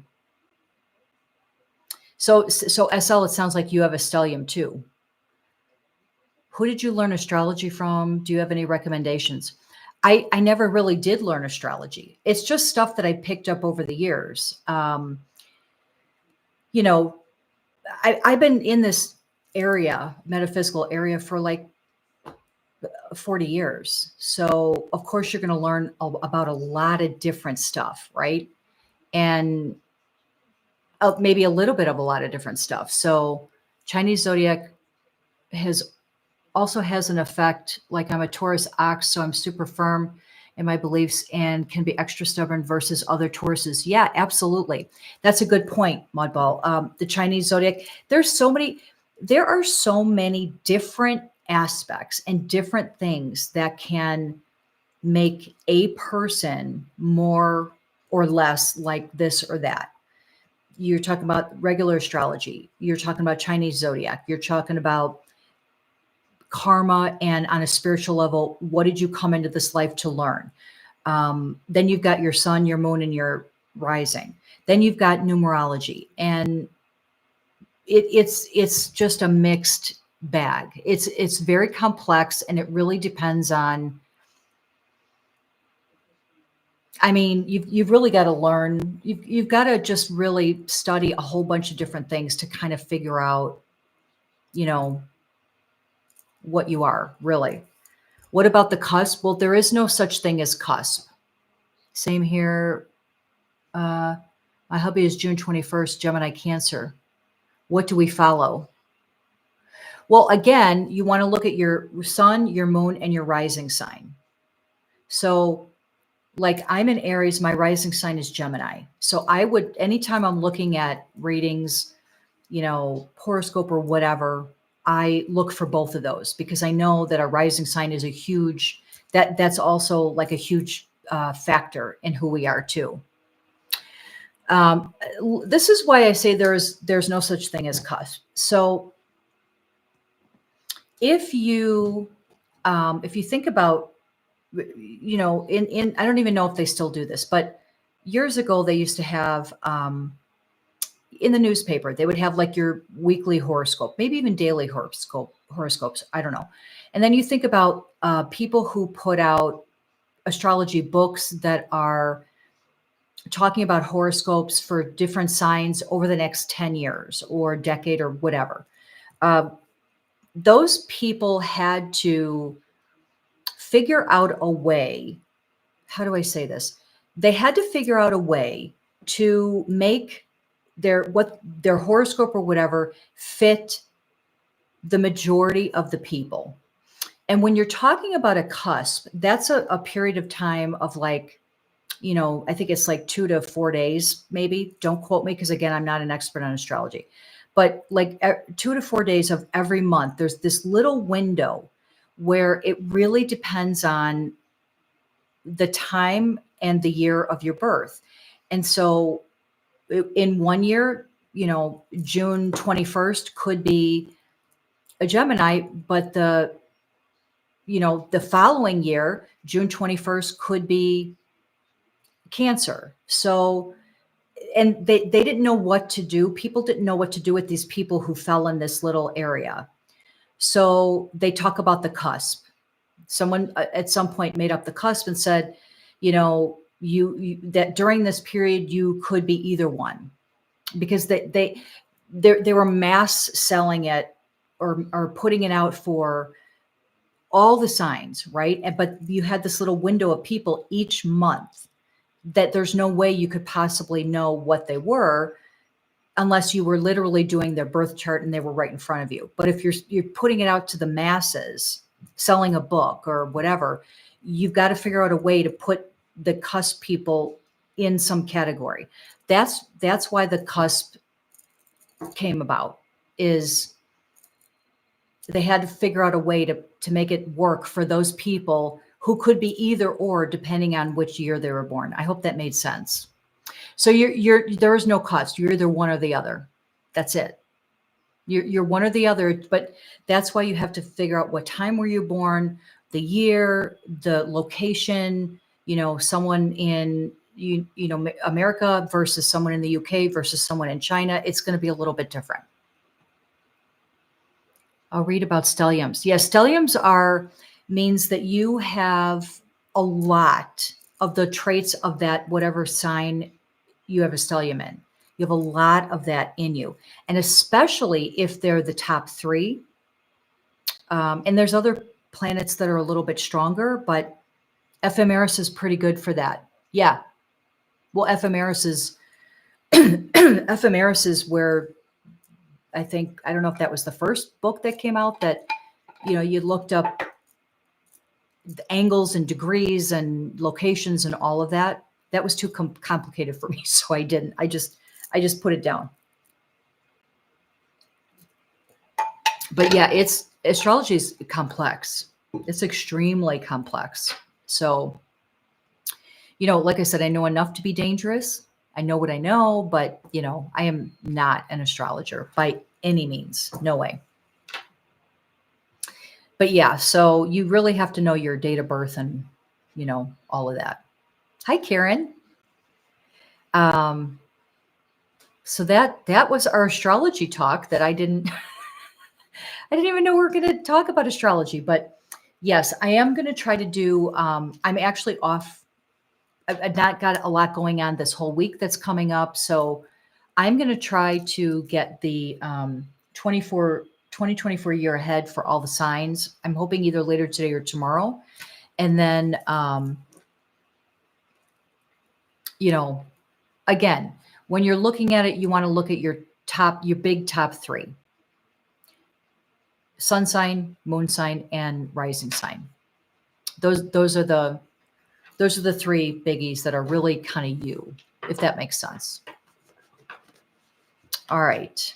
Speaker 1: So SL, it sounds like you have a stellium too. Who did you learn astrology from? Do you have any recommendations? I never really did learn astrology. It's just stuff that I picked up over the years. I've been in this metaphysical area for like 40 years. So of course you're going to learn about a lot of different stuff, right? And maybe a little bit of a lot of different stuff. So Chinese zodiac also has an effect, like I'm a Taurus ox, so I'm super firm in my beliefs and can be extra stubborn versus other Tauruses. Yeah, absolutely. That's a good point, Mudball. The Chinese zodiac, there are so many different aspects and different things that can make a person more or less like this or that. You're talking about regular astrology. You're talking about Chinese zodiac. You're talking about karma, and on a spiritual level, what did you come into this life to learn? Then you've got your sun, your moon, and your rising. Then you've got numerology, and it's just a mixed bag. It's very complex, and it really depends on. I mean, you've really got to learn. You've got to just really study a whole bunch of different things to kind of figure out, what you are really. What about the cusp? Well, there is no such thing as cusp. Same here. My hubby is June 21st, Gemini Cancer. What do we follow? Well, again, you want to look at your sun, your moon, and your rising sign. So like I'm in Aries, my rising sign is Gemini. So anytime I'm looking at readings, horoscope or whatever, I look for both of those because I know that a rising sign is that's also like a huge factor in who we are too. This is why I say there's no such thing as cusp. So if you think about, I don't even know if they still do this, but years ago they used to have in the newspaper, they would have like your weekly horoscope, maybe even daily horoscopes. I don't know. And then you think about people who put out astrology books that are talking about horoscopes for different signs over the next 10 years or decade or whatever. Those people had to figure out a way. How do I say this? They had to figure out a way to make their horoscope or whatever fit the majority of the people. And when you're talking about a cusp, that's a period of time of like, I think it's like 2 to 4 days, maybe. Don't quote me because again, I'm not an expert on astrology, but like 2 to 4 days of every month, there's this little window where it really depends on the time and the year of your birth. And so in one year, June 21st could be a Gemini, but the following year, June 21st could be Cancer. So, and they didn't know what to do. People didn't know what to do with these people who fell in this little area. So they talk about the cusp. Someone at some point made up the cusp and said, that during this period, you could be either one. Because they were mass selling it or putting it out for all the signs, right? But you had this little window of people each month that there's no way you could possibly know what they were unless you were literally doing their birth chart and they were right in front of you. But if you're putting it out to the masses, selling a book or whatever, you've got to figure out a way to put the cusp people in some category. That's why the cusp came about, is they had to figure out a way to make it work for those people who could be either or depending on which year they were born. I hope that made sense. So there is no cusp. You're either one or the other. That's it. You're one or the other, but that's why you have to figure out what time were you born, the year, the location, someone in America versus someone in the UK versus someone in China. It's going to be a little bit different. I'll read about stelliums. Yes, stelliums means that you have a lot of the traits of that whatever sign you have a stellium in. You have a lot of that in you. And especially if they're the top 3. And there's other planets that are a little bit stronger, but ephemeris is pretty good for that. Yeah. Well, ephemeris is where I don't know if that was the first book that came out that, you looked up the angles and degrees and locations and all of that. That was too complicated for me. So I didn't. I just put it down. But yeah, astrology is complex. It's extremely complex. So, like I said, I know enough to be dangerous. I know what I know, but I am not an astrologer by any means. No way. But yeah, so you really have to know your date of birth and, all of that. Hi, Karen. So that was our astrology talk that I didn't even know we were going to talk about astrology, but yes, I am going to try to do, I'm actually off. I've not got a lot going on this whole week that's coming up. So I'm going to try to get the 2024 year ahead for all the signs. I'm hoping either later today or tomorrow. And then, again, when you're looking at it, you want to look at your big top 3. Sun sign, moon sign, and rising sign. Those are the 3 biggies that are really kind of you, if that makes sense. All right.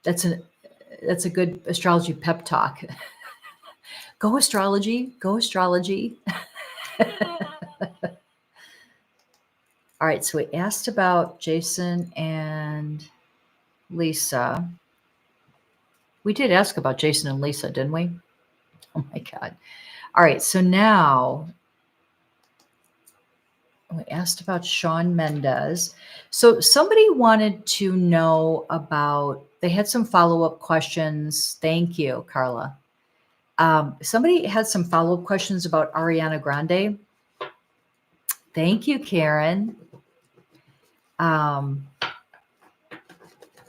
Speaker 1: That's a good astrology pep talk. Go astrology, go astrology. All right, so we asked about Jason and Lisa. We did ask about Jason and Lisa, didn't we? Oh my God. All right, so now we asked about Shawn Mendes. So somebody wanted to know about, they had some follow-up questions. Thank you, Carla. Somebody had some follow-up questions about Ariana Grande. Thank you, Karen.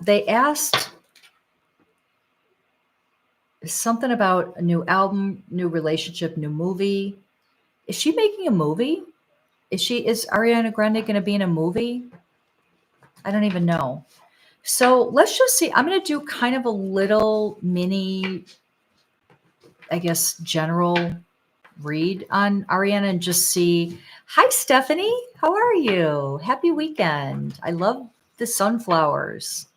Speaker 1: They asked something about a new album, new relationship, new movie. Is she making a movie? Is Ariana Grande going to be in a movie? I don't even know. So let's just see. I'm going to do kind of a little mini, I guess, general read on Ariana and just see. Hi, Stephanie. How are you? Happy weekend. I love the sunflowers.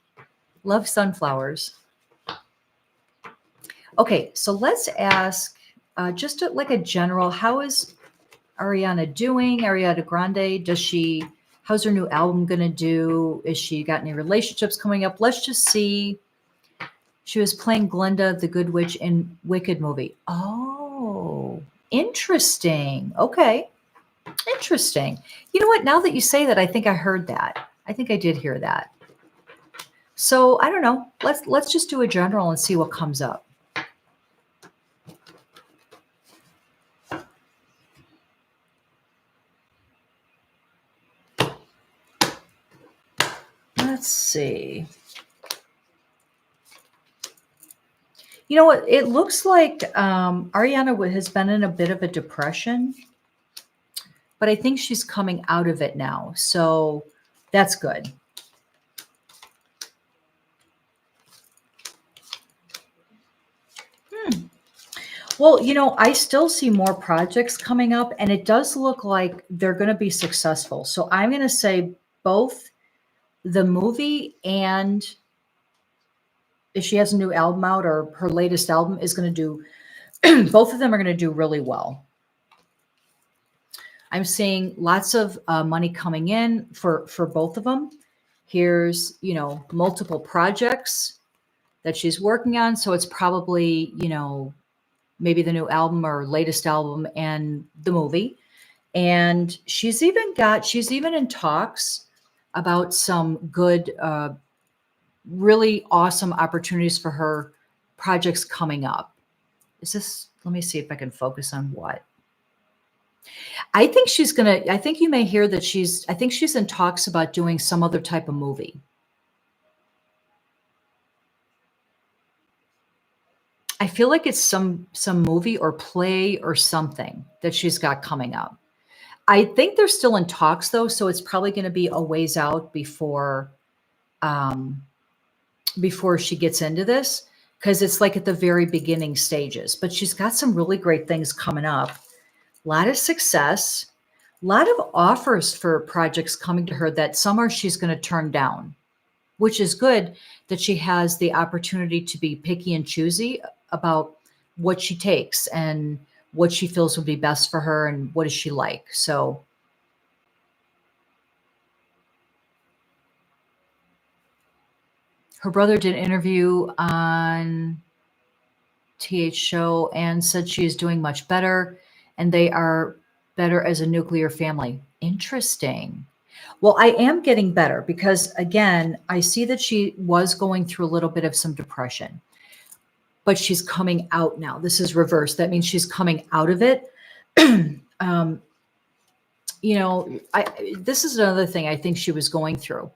Speaker 1: Love sunflowers. Okay, so let's ask just like a general, how is Ariana doing? Ariana Grande, how's her new album going to do? Is she got any relationships coming up? Let's just see. She was playing Glenda, the Good Witch in Wicked movie. Oh, interesting. Okay. Interesting. You know what? Now that you say that, I think I heard that. I think I did hear that. So I don't know. Let's just do a general and see what comes up. Let's see. You know what? It looks like Ariana has been in a bit of a depression, but I think she's coming out of it now. So that's good. Well, I still see more projects coming up, and it does look like they're going to be successful. So I'm going to say both the movie and if she has a new album out or her latest album is going to do, both of them are going to do really well. I'm seeing lots of money coming in for both of them. Here's, multiple projects that she's working on. So it's probably, maybe the new album or latest album and the movie. And she's even in talks about some good, really awesome opportunities for her projects coming up. Let me see if I can focus on what. I think you may hear that I think she's in talks about doing some other type of movie. I feel like it's some movie or play or something that she's got coming up. I think they're still in talks though, so it's probably going to be a ways out um, before she gets into this because it's like at the very beginning stages. But she's got some really great things coming up. A lot of success, a lot of offers for projects coming to her that she's going to turn down, which is good that she has the opportunity to be picky and choosy about what she takes and what she feels would be best for her and what does she like. So her brother did an interview on TH show and said she is doing much better and they are better as a nuclear family. Interesting. Well, I am getting better because again, I see that she was going through a little bit of some depression, but she's coming out now. This is reversed. That means she's coming out of it. This is another thing I think she was going through.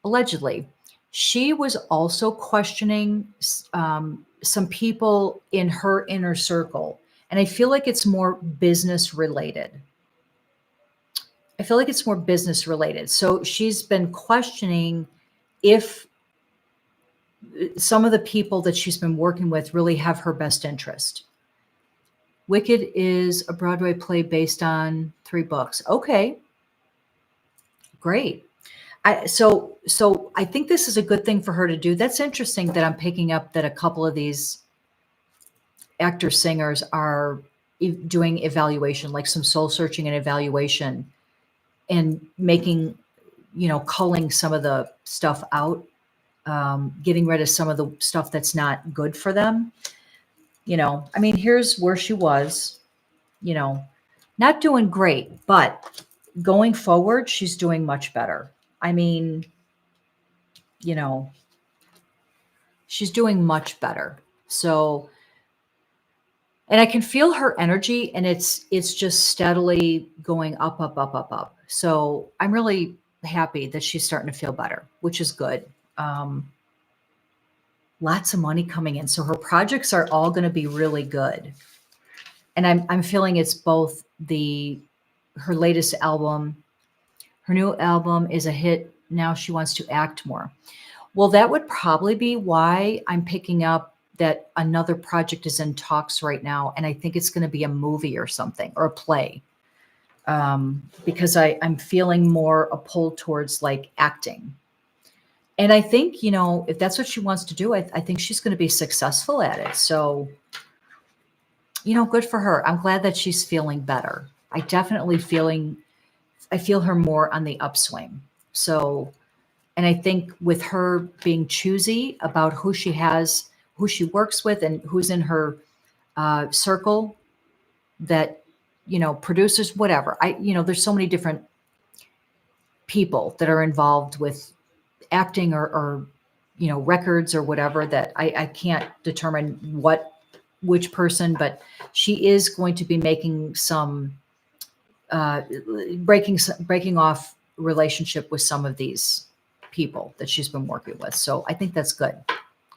Speaker 1: Allegedly, she was also questioning some people in her inner circle. And I feel like it's more business related. So she's been questioning if some of the people that she's been working with really have her best interest. Wicked is a Broadway play based on 3 books. Okay, great. So I think this is a good thing for her to do. That's interesting that I'm picking up that a couple of these actor singers are doing evaluation, like some soul searching and evaluation and making, culling some of the stuff out, getting rid of some of the stuff that's not good for them. Here's where she was, not doing great, but going forward, she's doing much better. She's doing much better. So, and I can feel her energy and it's just steadily going up, up, up, up, up. So I'm really happy that she's starting to feel better, which is good. Lots of money coming in. So her projects are all going to be really good. And I'm feeling it's both her latest album, her new album is a hit. Now she wants to act more. Well, that would probably be why I'm picking up that another project is in talks right now. And I think it's going to be a movie or something or a play. Because I'm feeling more a pull towards like acting. And I think, if that's what she wants to do, I think she's going to be successful at it. So, good for her. I'm glad that she's feeling better. I feel her more on the upswing. So, and I think with her being choosy about who she works with and who's in her circle that, producers, whatever. There's so many different people that are involved with acting or records or whatever that I can't determine which person, but she is going to be making some breaking off relationship with some of these people that she's been working with. So I think that's good.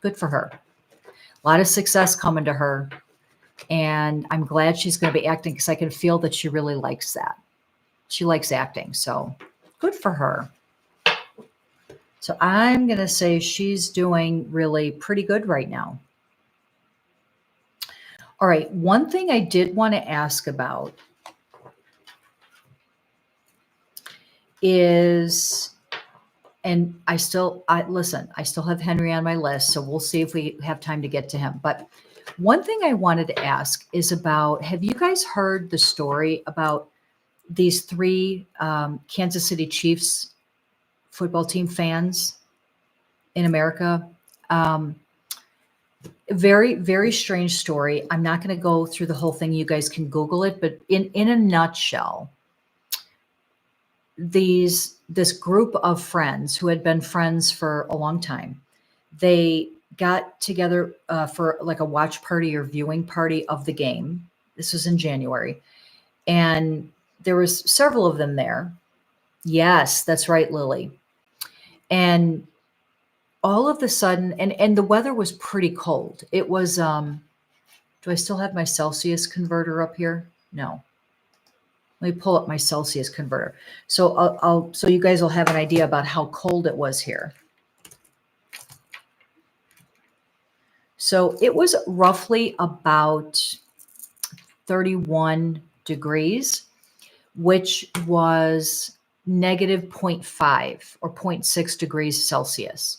Speaker 1: Good for her. A lot of success coming to her. And I'm glad she's going to be acting because I can feel that she really likes that. She likes acting. So good for her. So I'm going to say she's doing really pretty good right now. All right. One thing I did want to ask about is, and I still have Henry on my list, so we'll see if we have time to get to him. But one thing I wanted to ask is about, have you guys heard the story about these three Kansas City Chiefs football team fans in America? Very, very strange story. I'm not going to go through the whole thing. You guys can Google it, but in a nutshell, this group of friends who had been friends for a long time, they got together for like a watch party or viewing party of the game. This was in January, and there was several of them there. Yes, that's right, Lily. And all of a sudden, and the weather was pretty cold. It was, do I still have my Celsius converter up here? No. Let me pull up my Celsius converter. So so you guys will have an idea about how cold it was here. So it was roughly about 31 degrees, which was negative 0.5 or 0.6 degrees Celsius.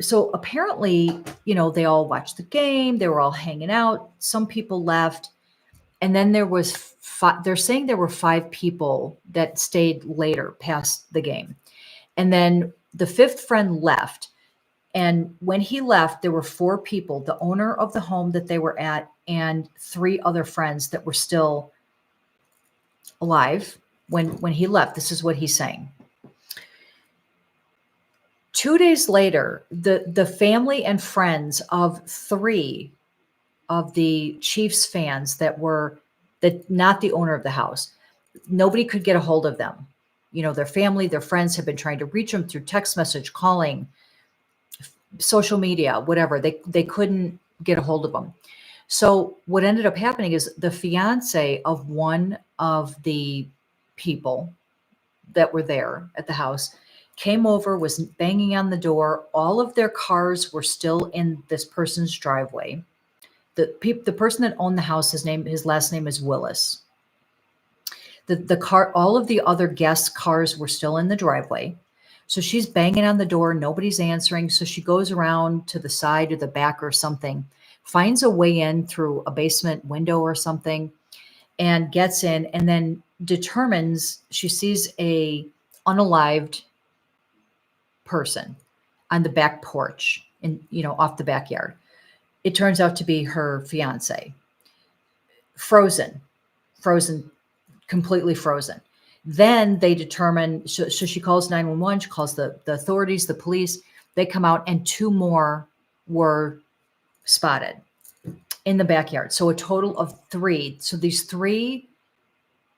Speaker 1: So apparently, they all watched the game. They were all hanging out. Some people left. And then there was they're saying there were 5 people that stayed later past the game. And then the 5th friend left. And when he left, there were 4 people, the owner of the home that they were at and 3 other friends that were still alive when he left. This is what he's saying. 2 days later, the family and friends of 3 of the Chiefs fans that not the owner of the house, nobody could get a hold of them. Their family, their friends have been trying to reach them through text message, calling, social media, whatever. They couldn't get a hold of them. So what ended up happening is the fiance of one of the people that were there at the house came over, was banging on the door. All of their cars were still in this person's driveway. The person that owned the house, his last name is Willis. All of the other guests' cars were still in the driveway. So she's banging on the door. Nobody's answering. So she goes around to the side or the back or something, finds a way in through a basement window or something, and gets in, and then determines she sees a unalived person on the back porch off the backyard. It turns out to be her fiance, frozen, completely frozen. Then they determine, so she calls 911, she calls the authorities, the police. They come out, and 2 more were spotted in the backyard. So a total of 3. So these 3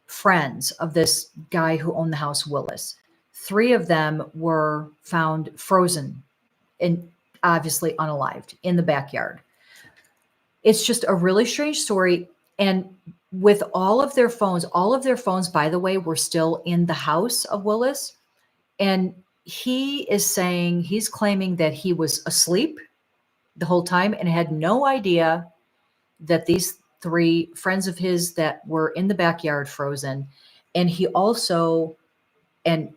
Speaker 1: friends of this guy who owned the house, Willis, 3 of them were found frozen and obviously unalived in the backyard. It's just a really strange story. And with all of their phones, by the way, were still in the house of Willis. And he's claiming that he was asleep the whole time and had no idea that these 3 friends of his that were in the backyard frozen. And he also, I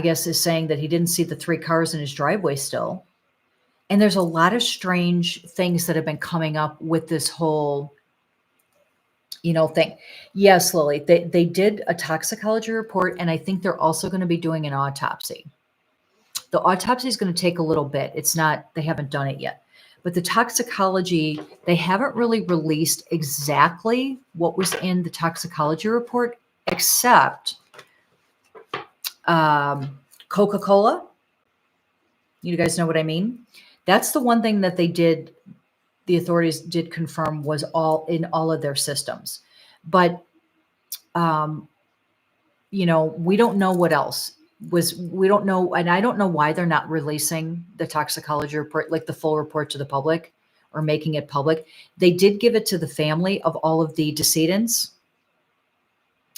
Speaker 1: guess is saying that he didn't see the 3 cars in his driveway still. And there's a lot of strange things that have been coming up with this whole, thing. Yes, Lily, they did a toxicology report, and I think they're also going to be doing an autopsy. The autopsy is going to take a little bit. They haven't done it yet. But the toxicology, they haven't really released exactly what was in the toxicology report, except Coca-Cola. You guys know what I mean? That's the one thing that the authorities did confirm was in all of their systems. But, we don't know what else we don't know, and I don't know why they're not releasing the toxicology report, like the full report to the public or making it public. They did give it to the family of all of the decedents.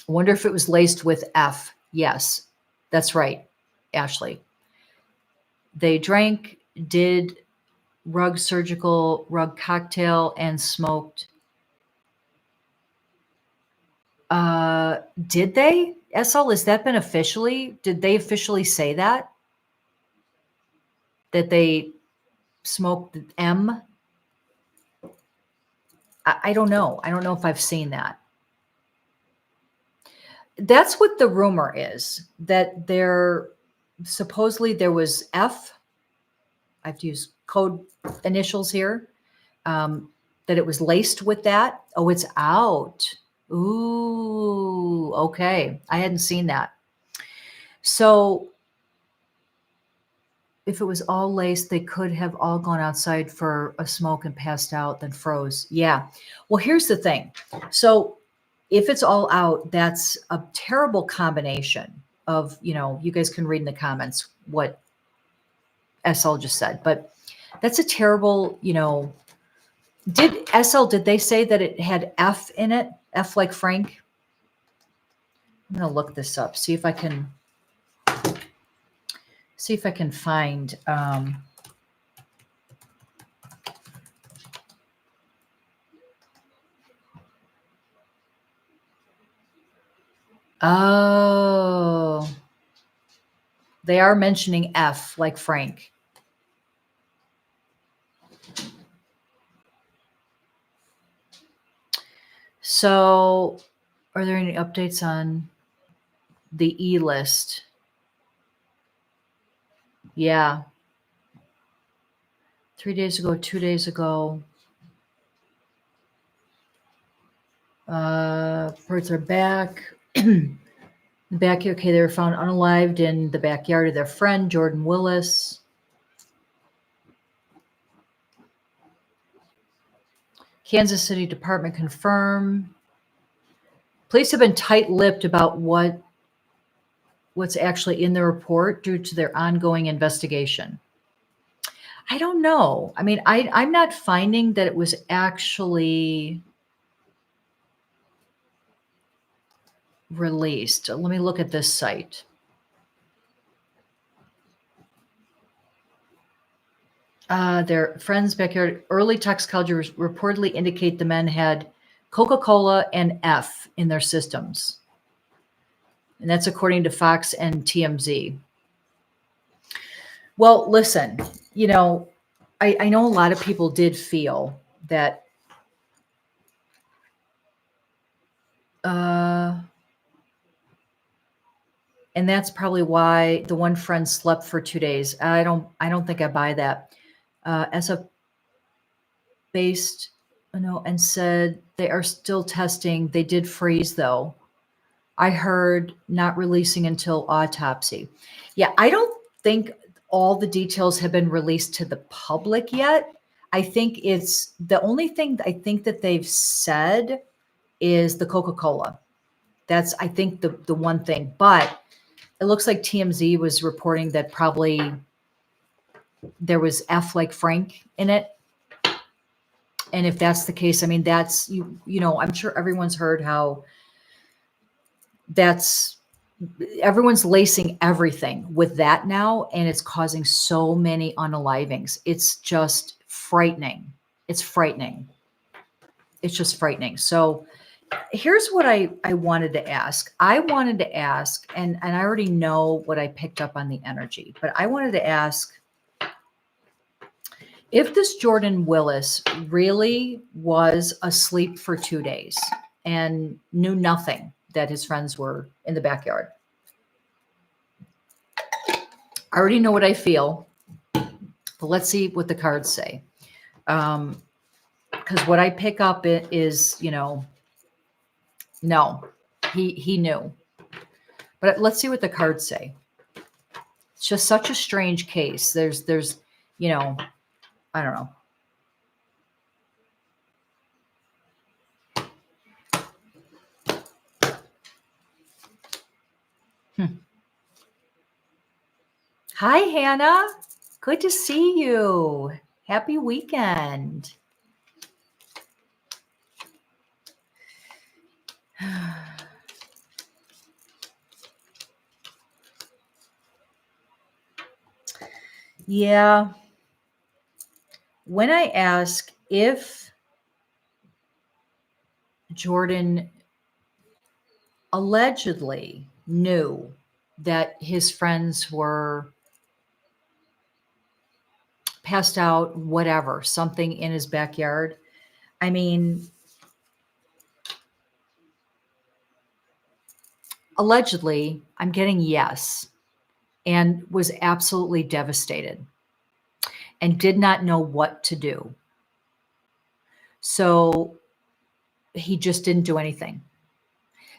Speaker 1: I wonder if it was laced with F. Yes, that's right, Ashley. They drank, did surgical rug cocktail, and smoked. Did they? SL, has that been officially? Did they officially say that? That they smoked M? I don't know. I don't know if I've seen that. That's what the rumor is, that there supposedly there was F. I have to use code initials here. That it was laced with that. Oh, it's out. Ooh, okay. I hadn't seen that. So if it was all laced, they could have all gone outside for a smoke and passed out, then froze. Yeah. Well, here's the thing. So if it's all out, that's a terrible combination of, you guys can read in the comments what SL just said, but that's a terrible, did they say that it had F in it? F like Frank? I'm going to look this up, see if I can find, oh, they are mentioning F like Frank. So are there any updates on the E list? Yeah. 3 days ago, 2 days ago. Birds are back. Back, okay, they were found unalived in the backyard of their friend, Jordan Willis. Kansas City Department confirmed. Police have been tight-lipped about what's actually in the report due to their ongoing investigation. I don't know. I mean, I'm not finding that it was actually released. Let me look at this site. Their friend's backyard. Early toxicology reportedly indicate the men had Coca-Cola and F in their systems. And that's according to Fox and TMZ. Well, listen, I know a lot of people did feel that and that's probably why the one friend slept for 2 days. I don't think I buy that. SF based, and said they are still testing. They did freeze though. I heard not releasing until autopsy. Yeah, I don't think all the details have been released to the public yet. I think it's the only thing I think that they've said is the Coca-Cola. That's, I think, the one thing. But it looks like TMZ was reporting that probably there was F like Frank in it. And if that's the case, I mean, that's, I'm sure everyone's heard how everyone's lacing everything with that now, and it's causing so many unalivings. It's just frightening. It's frightening. It's just frightening. So here's what I wanted to ask. I wanted to ask, and I already know what I picked up on the energy, but I wanted to ask if this Jordan Willis really was asleep for 2 days and knew nothing that his friends were in the backyard. I already know what I feel, but let's see what the cards say. Because what I pick up is, no, he knew. But let's see what the cards say. It's just such a strange case. There's, I don't know. Hi, Hannah. Good to see you. Happy weekend. Yeah. When I ask if Jordan allegedly knew that his friends were passed out, whatever, something in his backyard, I mean, allegedly, I'm getting yes, and was absolutely devastated and did not know what to do. So he just didn't do anything.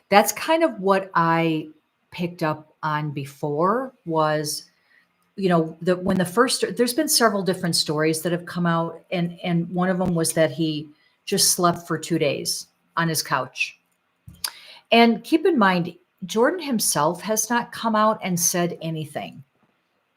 Speaker 1: That's kind of what I picked up on before was, when the first, there's been several different stories that have come out, and one of them was that he just slept for 2 days on his couch. And keep in mind, Jordan himself has not come out and said anything.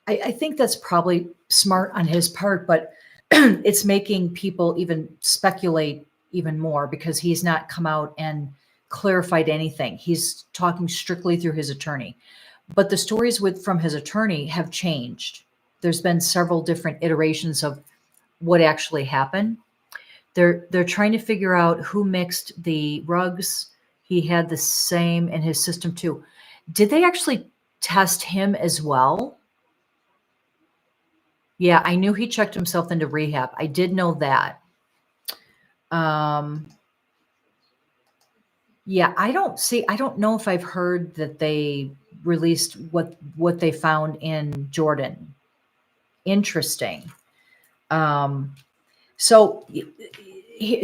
Speaker 1: I think that's probably smart on his part, but it's making people even speculate even more because he's not come out and clarified anything. He's talking strictly through his attorney. But the stories from his attorney have changed. There's been several different iterations of what actually happened. They're trying to figure out who mixed the rugs. He had the same in his system too. Did they actually test him as well? Yeah, I knew he checked himself into rehab. I did know that. Um, yeah, I don't know if I've heard that they released what they found in Jordan. Interesting. Um, so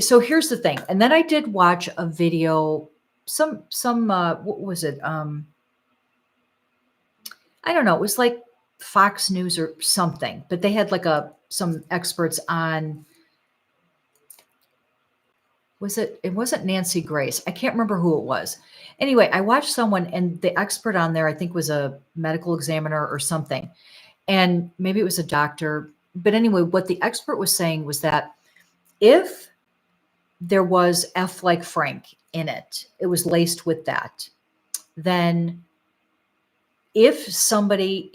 Speaker 1: so here's the thing. And then I did watch a video, some what was it? I don't know, it was like Fox News or something, but they had like some experts on. It wasn't Nancy Grace. I can't remember who it was. Anyway, I watched someone and the expert on there, I think was a medical examiner or something. And maybe it was a doctor. But anyway, what the expert was saying was that if there was F like Frank in it, it was laced with that, then if somebody's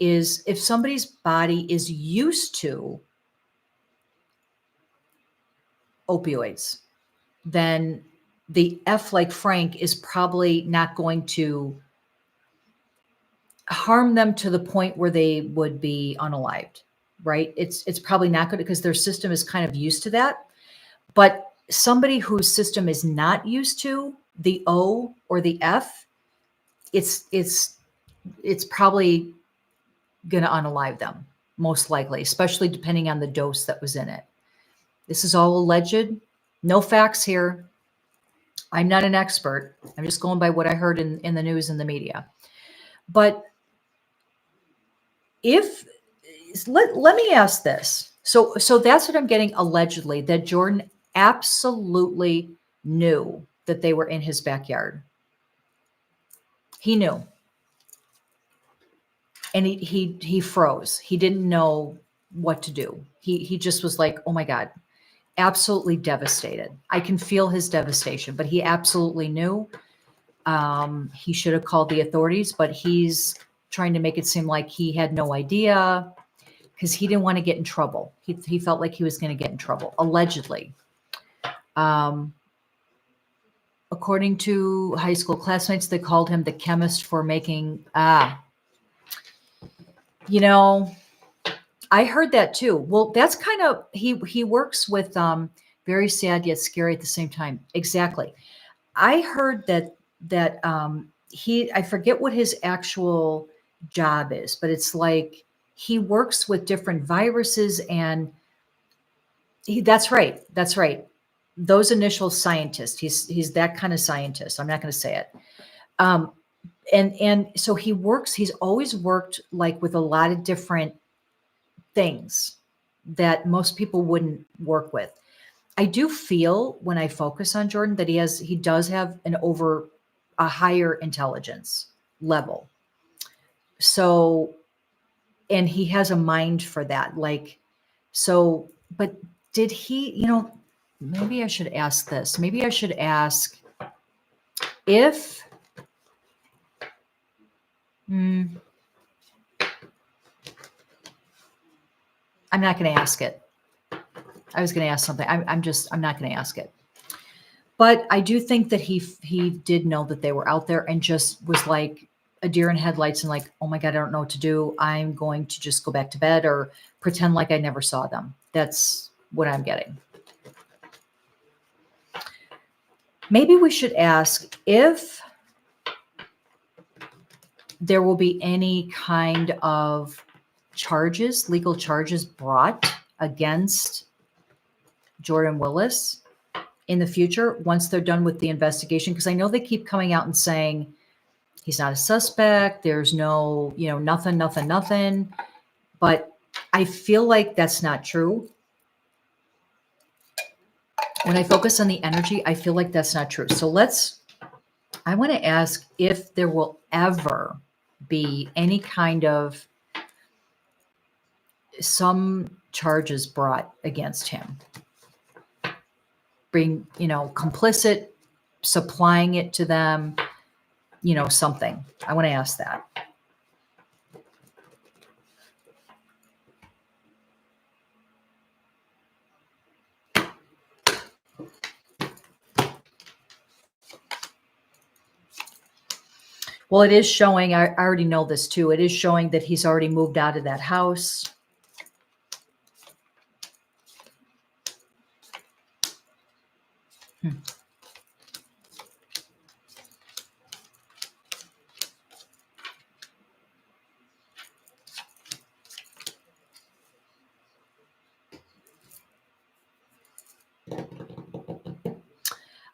Speaker 1: body is used to opioids, then the F like Frank is probably not going to harm them to the point where they would be unalived, right? It's probably not good because their system is kind of used to that. But somebody whose system is not used to the O or the F, it's probably going to unalive them, most likely, especially depending on the dose that was in it. This is all alleged. No facts here. I'm not an expert. I'm just going by what I heard in the news and the media. But if let me ask this. So that's what I'm getting allegedly, that Jordan absolutely knew that they were in his backyard. He knew. And he froze. He didn't know what to do. He just was like, "Oh my God." Absolutely devastated. I can feel his devastation, but he absolutely knew. He should have called the authorities, but he's trying to make it seem like he had no idea because he didn't want to get in trouble. He felt like he was going to get in trouble, allegedly. Um, According to high school classmates, they called him the chemist for making, you know, I heard that too. Well, that's kind of, he works with, very sad yet scary at the same time. Exactly. I heard that I forget what his actual job is, but it's like he works with different viruses and that's right. That's right. Those initial scientists, he's that kind of scientist. I'm not going to say it. Um, and so he's always worked like with a lot of different things that most people wouldn't work with. I do feel when I focus on Jordan that he does have a higher intelligence level. So and he has a mind for that. Like, so, but did he, maybe I should ask this. Maybe I should ask if, I'm not going to ask it. I was going to ask something. I'm not going to ask it. But I do think that he did know that they were out there and just was like a deer in headlights and like, oh my God, I don't know what to do. I'm going to just go back to bed or pretend like I never saw them. That's what I'm getting. Maybe we should ask if there will be any kind of charges, legal charges brought against Jordan Willis in the future once they're done with the investigation. Because I know they keep coming out and saying he's not a suspect. There's no, nothing. But I feel like that's not true. When I focus on the energy, I feel like that's not true. So I want to ask if there will ever be any kind of some charges brought against him. Being, complicit, supplying it to them, something. I want to ask that. Well, it is showing, I already know this too. It is showing that he's already moved out of that house.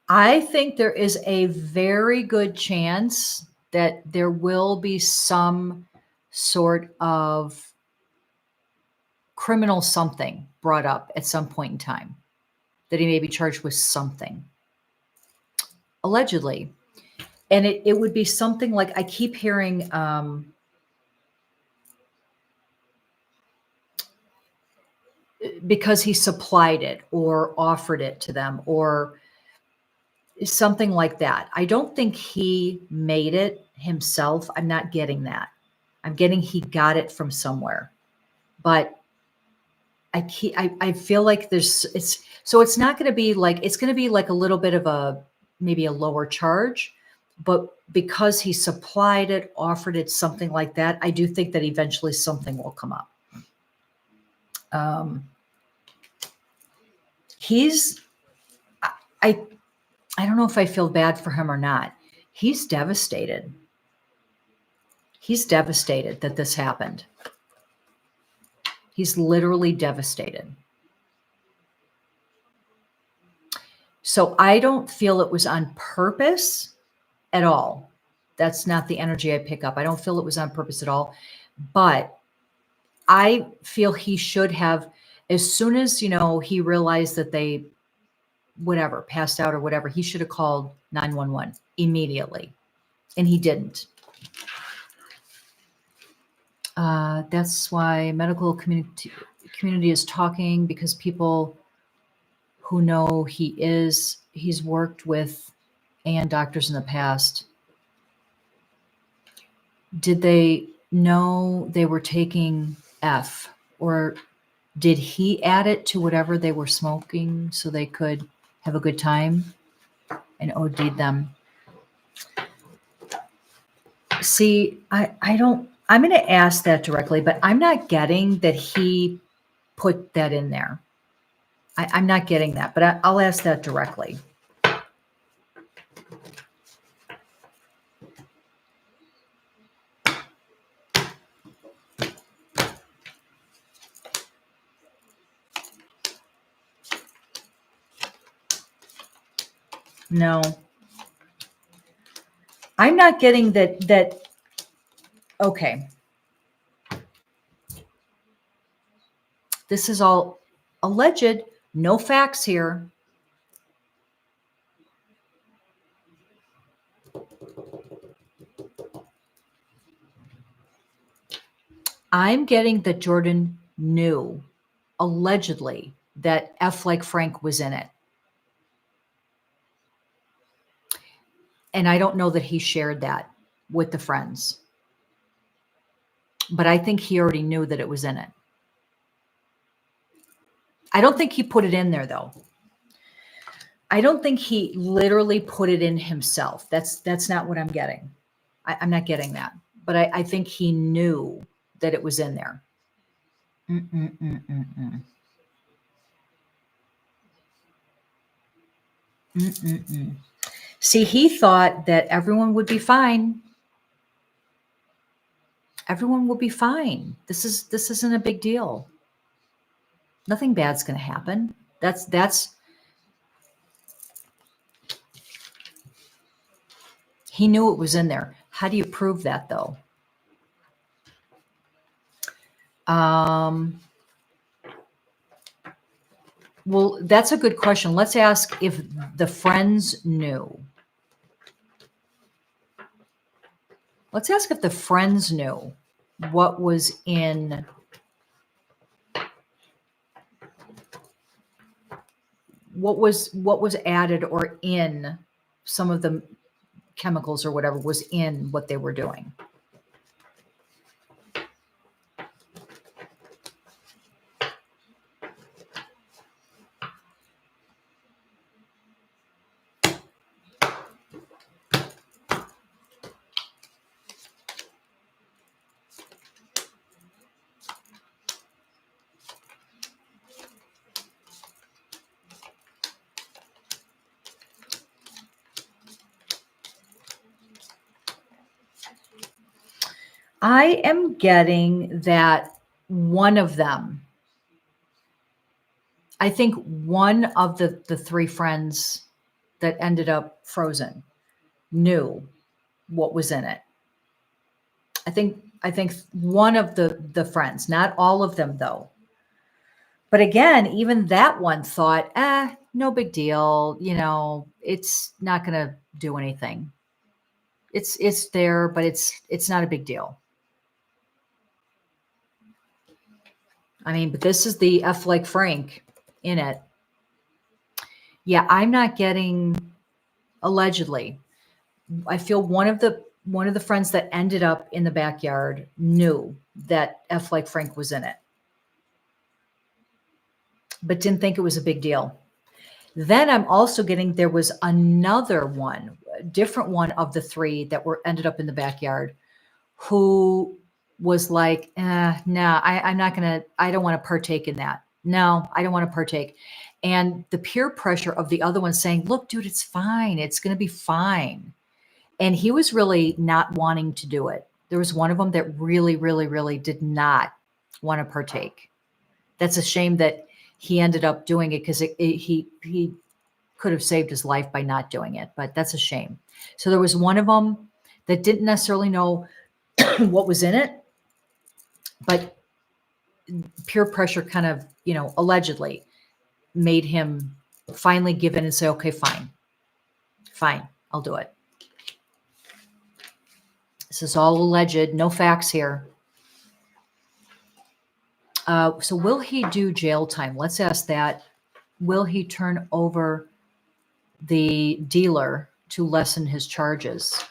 Speaker 1: I think there is a very good chance that there will be some sort of criminal something brought up at some point in time, that he may be charged with something, allegedly. And it would be something like, I keep hearing, because he supplied it or offered it to them or something like that. I don't think he made it himself. I'm not getting that. I'm getting he got it from somewhere. But I feel like it's not going to be like, it's going to be like a little bit of maybe a lower charge, but because he supplied it, offered it, something like that, I do think that eventually something will come up. I don't know if I feel bad for him or not. He's devastated. He's devastated that this happened. He's literally devastated. So I don't feel it was on purpose at all. That's not the energy I pick up. I don't feel it was on purpose at all. But I feel he should have, as soon as, he realized that they, whatever, passed out or whatever, he should have called 911 immediately. And he didn't. That's why medical community is talking, because people who know he's worked with and doctors in the past. Did they know they were taking F, or did he add it to whatever they were smoking so they could have a good time and OD'd them? See, I don't, I'm going to ask that directly, but I'm not getting that he put that in there. I'm not getting that, but I'll ask that directly. No, I'm not getting that. Okay. This is all alleged, no facts here. I'm getting that Jordan knew, allegedly, that F like Frank was in it. And I don't know that he shared that with the friends. But I think he already knew that it was in it. I don't think he put it in there, though. I don't think he literally put it in himself. That's not what I'm getting. I'm not getting that. But I think he knew that it was in there. Mm-mm-mm-mm-mm. Mm-mm-mm. See, he thought that everyone would be fine. Everyone will be fine. This isn't a big deal. Nothing bad's going to happen. That's he knew it was in there. How do you prove that, though? Well, that's a good question. Let's ask if the friends knew. Let's ask if the friends knew what was in what was added or in some of the chemicals or whatever was in what they were doing. I am getting that one of them, I think one of the three friends that ended up frozen knew what was in it. I think one of the friends, not all of them though. But again, even that one thought, no big deal. It's not going to do anything. It's there, but it's not a big deal. I mean, but this is the F like Frank in it. Yeah, I'm not getting allegedly. I feel one of the friends that ended up in the backyard knew that F like Frank was in it, but didn't think it was a big deal. Then I'm also getting there was another one, a different one of the three that were ended up in the backyard, who was like, no, I'm not gonna, I don't want to partake in that. No, I don't want to partake. And the peer pressure of the other one saying, look, dude, it's fine. It's going to be fine. And he was really not wanting to do it. There was one of them that really, really, really did not want to partake. That's a shame that he ended up doing it because he could have saved his life by not doing it, but that's a shame. So there was one of them that didn't necessarily know what was in it, but peer pressure kind of, allegedly made him finally give in and say, okay, fine, I'll do it. This is all alleged, no facts here. So will he do jail time? Let's ask that. Will he turn over the dealer to lessen his charges?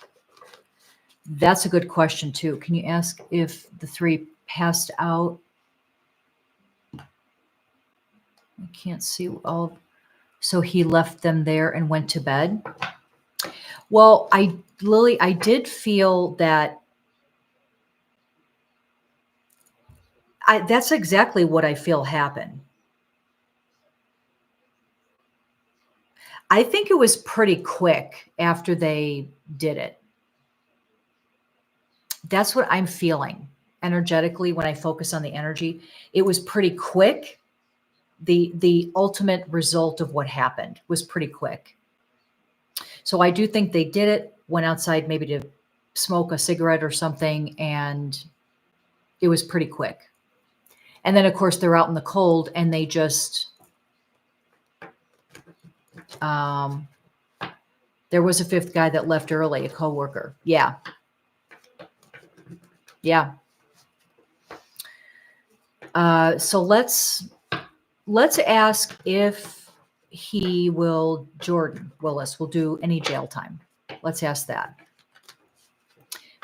Speaker 1: That's a good question too. Can you ask if the three passed out? I can't see all. So he left them there and went to bed. Well, Lily, I did feel that that's exactly what I feel happened. I think it was pretty quick after they did it. That's what I'm feeling energetically when I focus on the energy. It was pretty quick. The ultimate result of what happened was pretty quick. So I do think they did it, went outside maybe to smoke a cigarette or something, and it was pretty quick. And then, of course, they're out in the cold, and they just there was a fifth guy that left early, a coworker. Yeah. So let's ask if Jordan Willis will do any jail time. Let's ask that.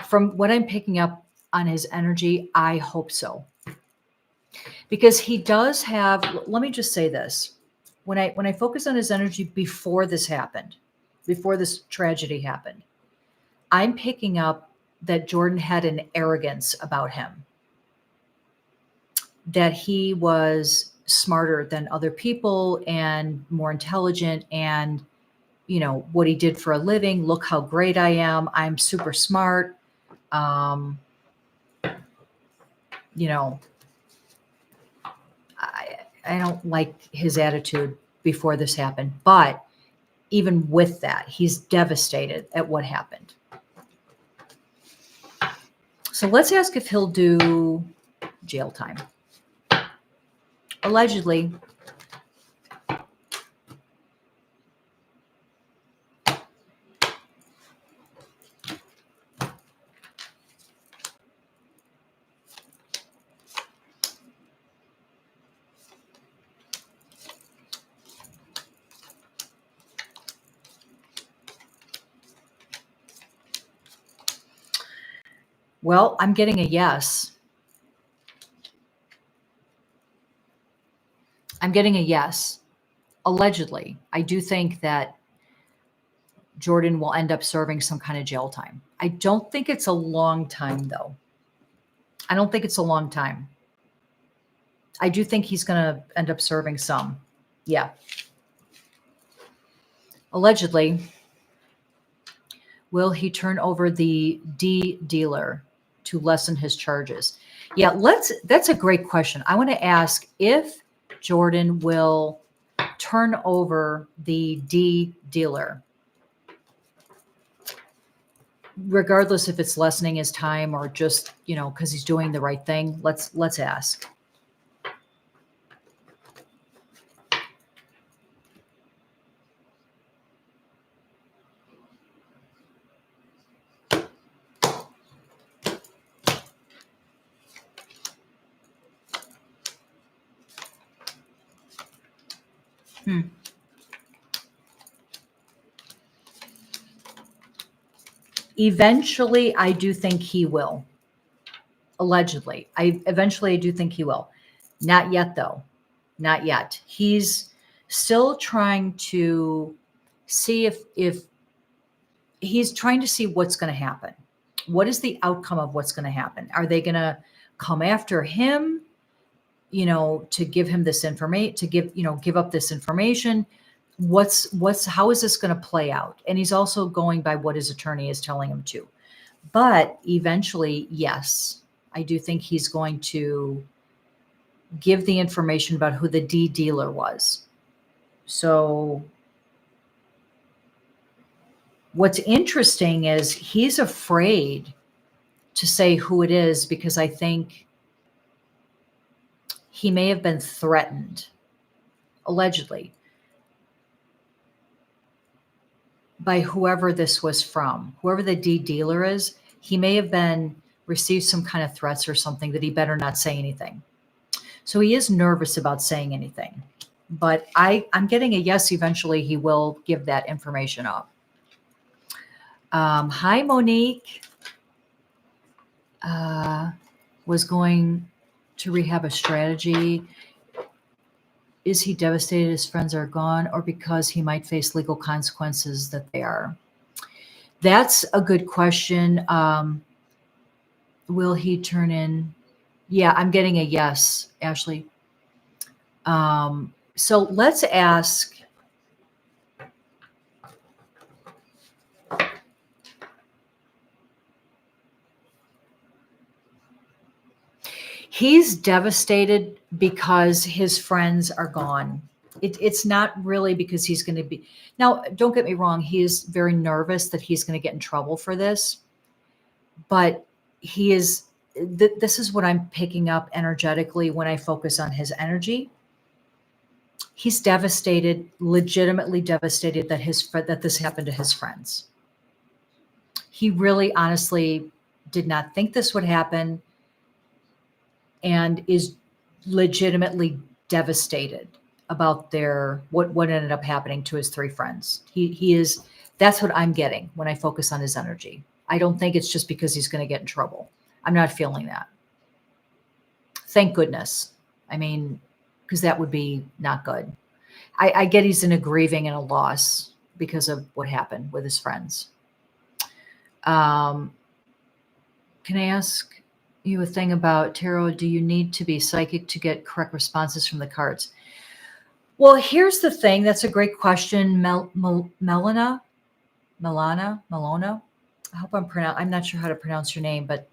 Speaker 1: From what I'm picking up on his energy, I hope so. Because he does have, let me just say this. When I focus on his energy before this happened, before this tragedy happened, I'm picking up that Jordan had an arrogance about him, that he was smarter than other people and more intelligent, and what he did for a living. Look how great I am. I'm super smart. You know, I don't like his attitude before this happened, but even with that, he's devastated at what happened. So let's ask if he'll do jail time. Allegedly. Well, I'm getting a yes. I'm getting a yes. Allegedly. I do think that Jordan will end up serving some kind of jail time. I don't think it's a long time, though. I don't think it's a long time. I do think he's going to end up serving some. Yeah. Allegedly. Will he turn over the D dealer to lessen his charges? Yeah, that's a great question. I want to ask if Jordan will turn over the D dealer, regardless if it's lessening his time or just, because he's doing the right thing. Let's ask. Eventually, I do think he will. Allegedly. I do think he will. Not yet, though. Not yet. He's still trying to see if he's trying to see what's going to happen. What is the outcome of what's going to happen? Are they going to come after him, to give him this information, to give up this information? How is this going to play out? And he's also going by what his attorney is telling him to. But eventually, yes, I do think he's going to give the information about who the D dealer was. So what's interesting is he's afraid to say who it is because I think he may have been threatened, allegedly, by whoever this was from. Whoever the D dealer is, he may have received some kind of threats or something that he better not say anything. So he is nervous about saying anything. But I'm getting a yes, eventually he will give that information up. Hi, Monique. Was going to rehab a strategy. Is he devastated his friends are gone, or because he might face legal consequences that they are? That's a good question. Will he turn in? Yeah, I'm getting a yes, Ashley. So let's ask. He's devastated because his friends are gone. It's not really because he's going to be. Now, don't get me wrong. He is very nervous that he's going to get in trouble for this. But he is, this is what I'm picking up energetically when I focus on his energy. He's devastated, legitimately devastated that this happened to his friends. He really honestly did not think this would happen, and is legitimately devastated about what ended up happening to his 3 friends. He is, that's what I'm getting when I focus on his energy. I don't think it's just because he's going to get in trouble. I'm not feeling that. Thank goodness. I mean, because that would be not good. I get he's in a grieving and a loss because of what happened with his friends. Can I ask you a thing about tarot? Do you need to be psychic to get correct responses from the cards? Well, here's the thing. That's a great question. Melana. I hope I'm not sure how to pronounce your name, but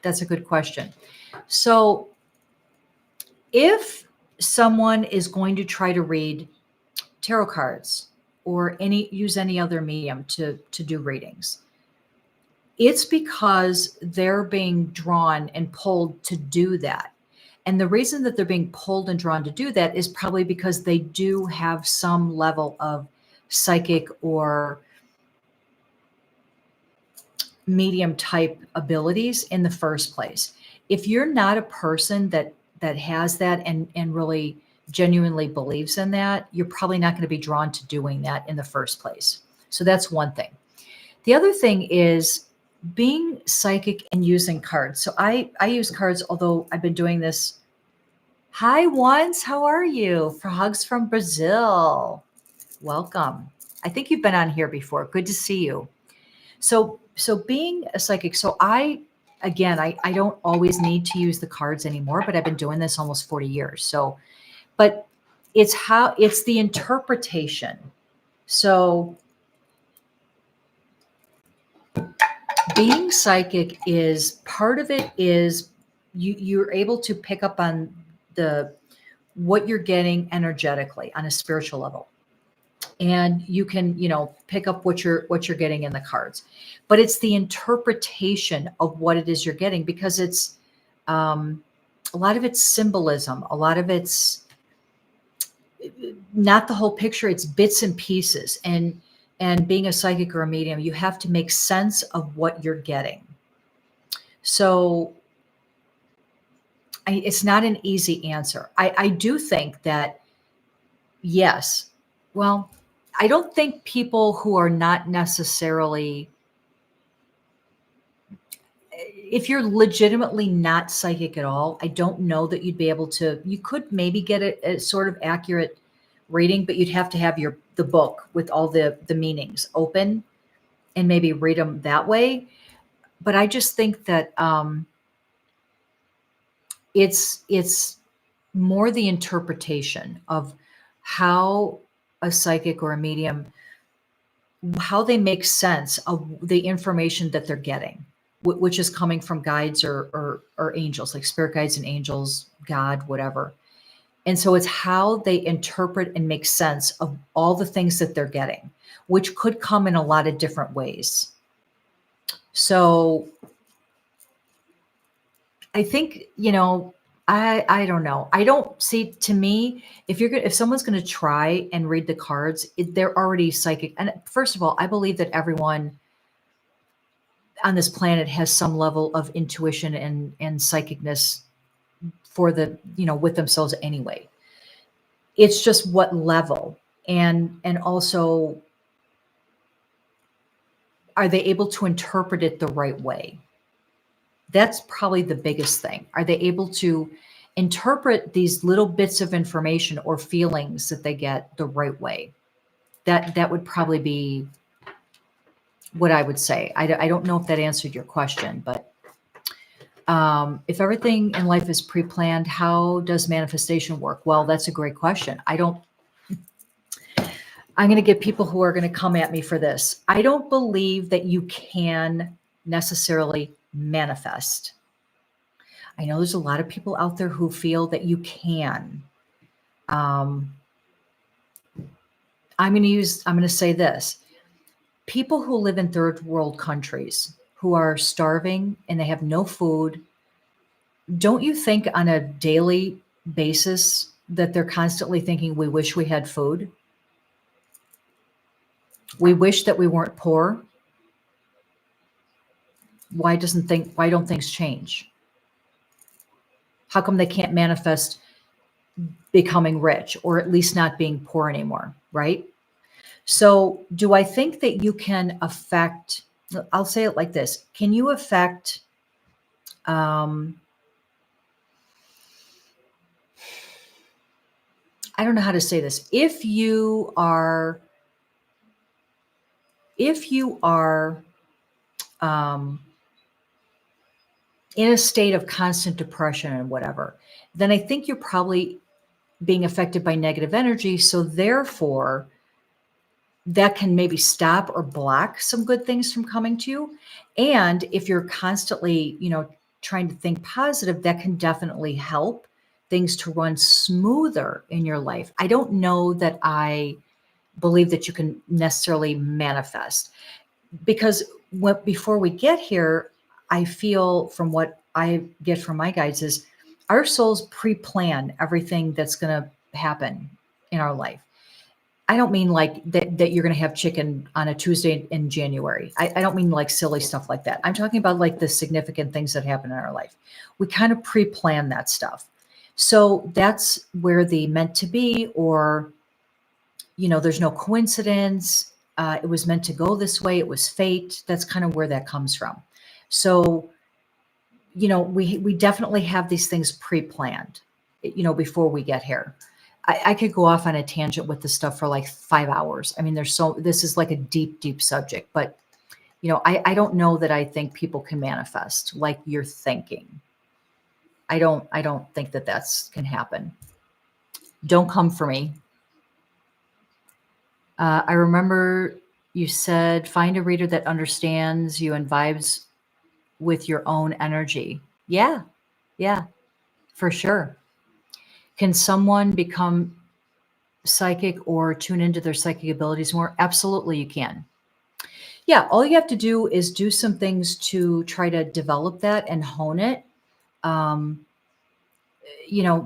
Speaker 1: that's a good question. So if someone is going to try to read tarot cards or use any other medium to do readings, it's because they're being drawn and pulled to do that. And the reason that they're being pulled and drawn to do that is probably because they do have some level of psychic or medium type abilities in the first place. If you're not a person that has that and really genuinely believes in that, you're probably not going to be drawn to doing that in the first place. So that's one thing. The other thing is being psychic and using cards. So I use cards, although I've been doing this. Hi, Once. How are you? For hugs from Brazil. Welcome. I think you've been on here before. Good to see you. So being a psychic, I don't always need to use the cards anymore, but I've been doing this almost 40 years. So, but it's the interpretation. So being psychic is part of it is you're able to pick up on what you're getting energetically on a spiritual level. And you can, pick up what you're getting in the cards, but it's the interpretation of what it is you're getting, because it's a lot of it's symbolism, a lot of it's not the whole picture, it's bits and pieces. And being a psychic or a medium, you have to make sense of what you're getting. So it's not an easy answer. I do think that, yes, well, I don't think people who are not necessarily, if you're legitimately not psychic at all, I don't know that you'd be able to, you could maybe get a sort of accurate reading, but you'd have to have the book with all the meanings open and maybe read them that way. But I just think that it's more the interpretation of how a psychic or a medium, how they make sense of the information that they're getting, which is coming from guides or angels, like spirit guides and angels, God, whatever. And so it's how they interpret and make sense of all the things that they're getting, which could come in a lot of different ways. So I think, I don't know. I don't see, to me, if someone's going to try and read the cards, they're already psychic. And first of all, I believe that everyone on this planet has some level of intuition and psychicness for with themselves anyway. It's just what level, and also, are they able to interpret it the right way? That's probably the biggest thing. Are they able to interpret these little bits of information or feelings that they get the right way? That would probably be what I would say. I don't know if that answered your question, but if everything in life is pre-planned, how does manifestation work? Well, that's a great question. I'm going to get people who are going to come at me for this. I don't believe that you can necessarily manifest. I know there's a lot of people out there who feel that you can. I'm going to say this. People who live in third world countries who are starving and they have no food, don't you think on a daily basis that they're constantly thinking, we wish we had food? We wish that we weren't poor. Why don't things change? How come they can't manifest becoming rich, or at least not being poor anymore, right? So, do I think that you can affect, I'll say it like this, can you affect, um, I don't know how to say this. If you are um, in a state of constant depression and whatever, then I think you're probably being affected by negative energy. So therefore, that can maybe stop or block some good things from coming to you. And if you're constantly, trying to think positive, that can definitely help things to run smoother in your life. I don't know that I believe that you can necessarily manifest, because before we get here, I feel from what I get from my guides is our souls pre-plan everything that's going to happen in our life. I don't mean like that you're going to have chicken on a Tuesday in January. I don't mean like silly stuff like that. I'm talking about like the significant things that happen in our life. We kind of pre-plan that stuff. So that's where the meant to be, or, there's no coincidence. It was meant to go this way. It was fate. That's kind of where that comes from. So, we definitely have these things pre-planned, before we get here. I could go off on a tangent with this stuff for like 5 hours. I mean, this is like a deep, deep subject, but I don't know that I think people can manifest like you're thinking. I don't think that can happen. Don't come for me. I remember you said, find a reader that understands you and vibes with your own energy. Yeah. Yeah, for sure. Can someone become psychic or tune into their psychic abilities more? Absolutely, you can. Yeah, all you have to do is do some things to try to develop that and hone it. Um,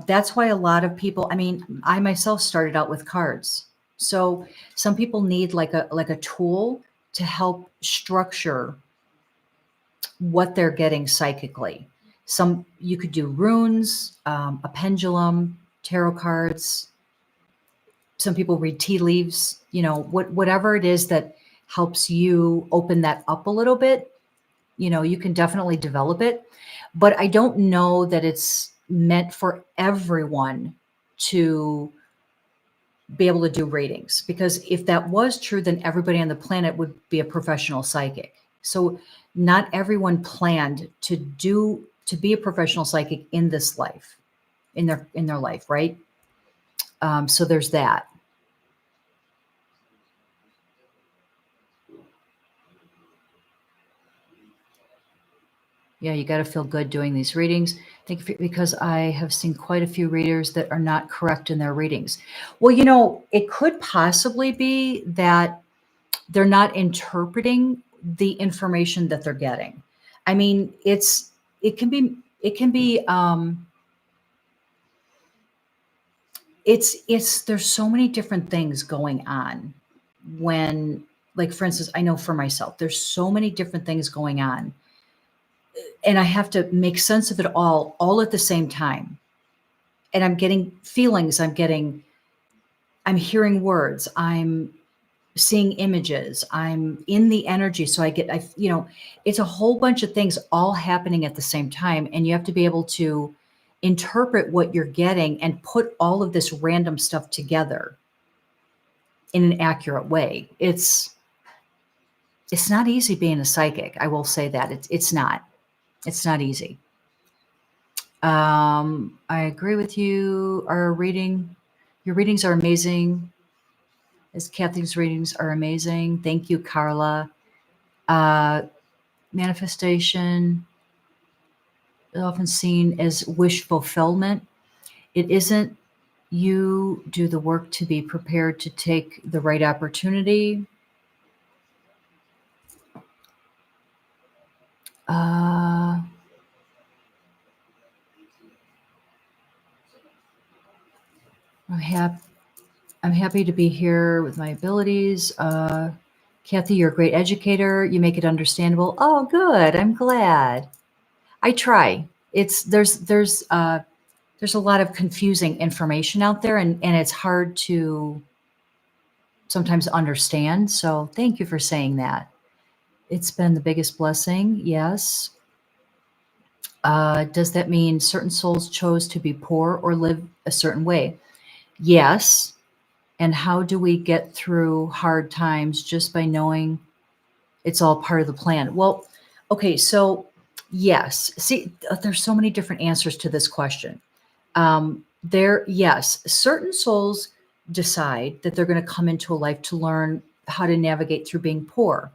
Speaker 1: that's why a lot of people, I mean, I myself started out with cards. So some people need like a tool to help structure what they're getting psychically. You could do runes, a pendulum, tarot cards. Some people read tea leaves, whatever it is that helps you open that up a little bit, you can definitely develop it. But I don't know that it's meant for everyone to be able to do readings, because if that was true, then everybody on the planet would be a professional psychic. So not everyone planned to be a professional psychic in this life, in their life, right? So there's that. Yeah, you got to feel good doing these readings. Because I have seen quite a few readers that are not correct in their readings. Well, it could possibly be that they're not interpreting the information that they're getting. I mean, there's so many different things going on when, like, for instance, I know for myself, there's so many different things going on, and I have to make sense of it all at the same time. And I'm getting feelings, I'm hearing words, I'm seeing images, I'm in the energy. So it's a whole bunch of things all happening at the same time. And you have to be able to interpret what you're getting and put all of this random stuff together in an accurate way. It's not easy being a psychic. I will say that it's not easy. I agree with you. Your readings are amazing. As Kathy's readings are amazing. Thank you, Carla. Manifestation is often seen as wish fulfillment. It isn't. You do the work to be prepared to take the right opportunity. I'm happy to be here with my abilities. Kathy, you're a great educator. You make it understandable. Oh, good. I'm glad. I try. there's a lot of confusing information out there, and it's hard to sometimes understand. So thank you for saying that. It's been the biggest blessing. Yes. Does that mean certain souls chose to be poor or live a certain way? Yes. And how do we get through hard times just by knowing it's all part of the plan? Well, okay, so yes. See, there's so many different answers to this question. Yes, certain souls decide that they're going to come into a life to learn how to navigate through being poor,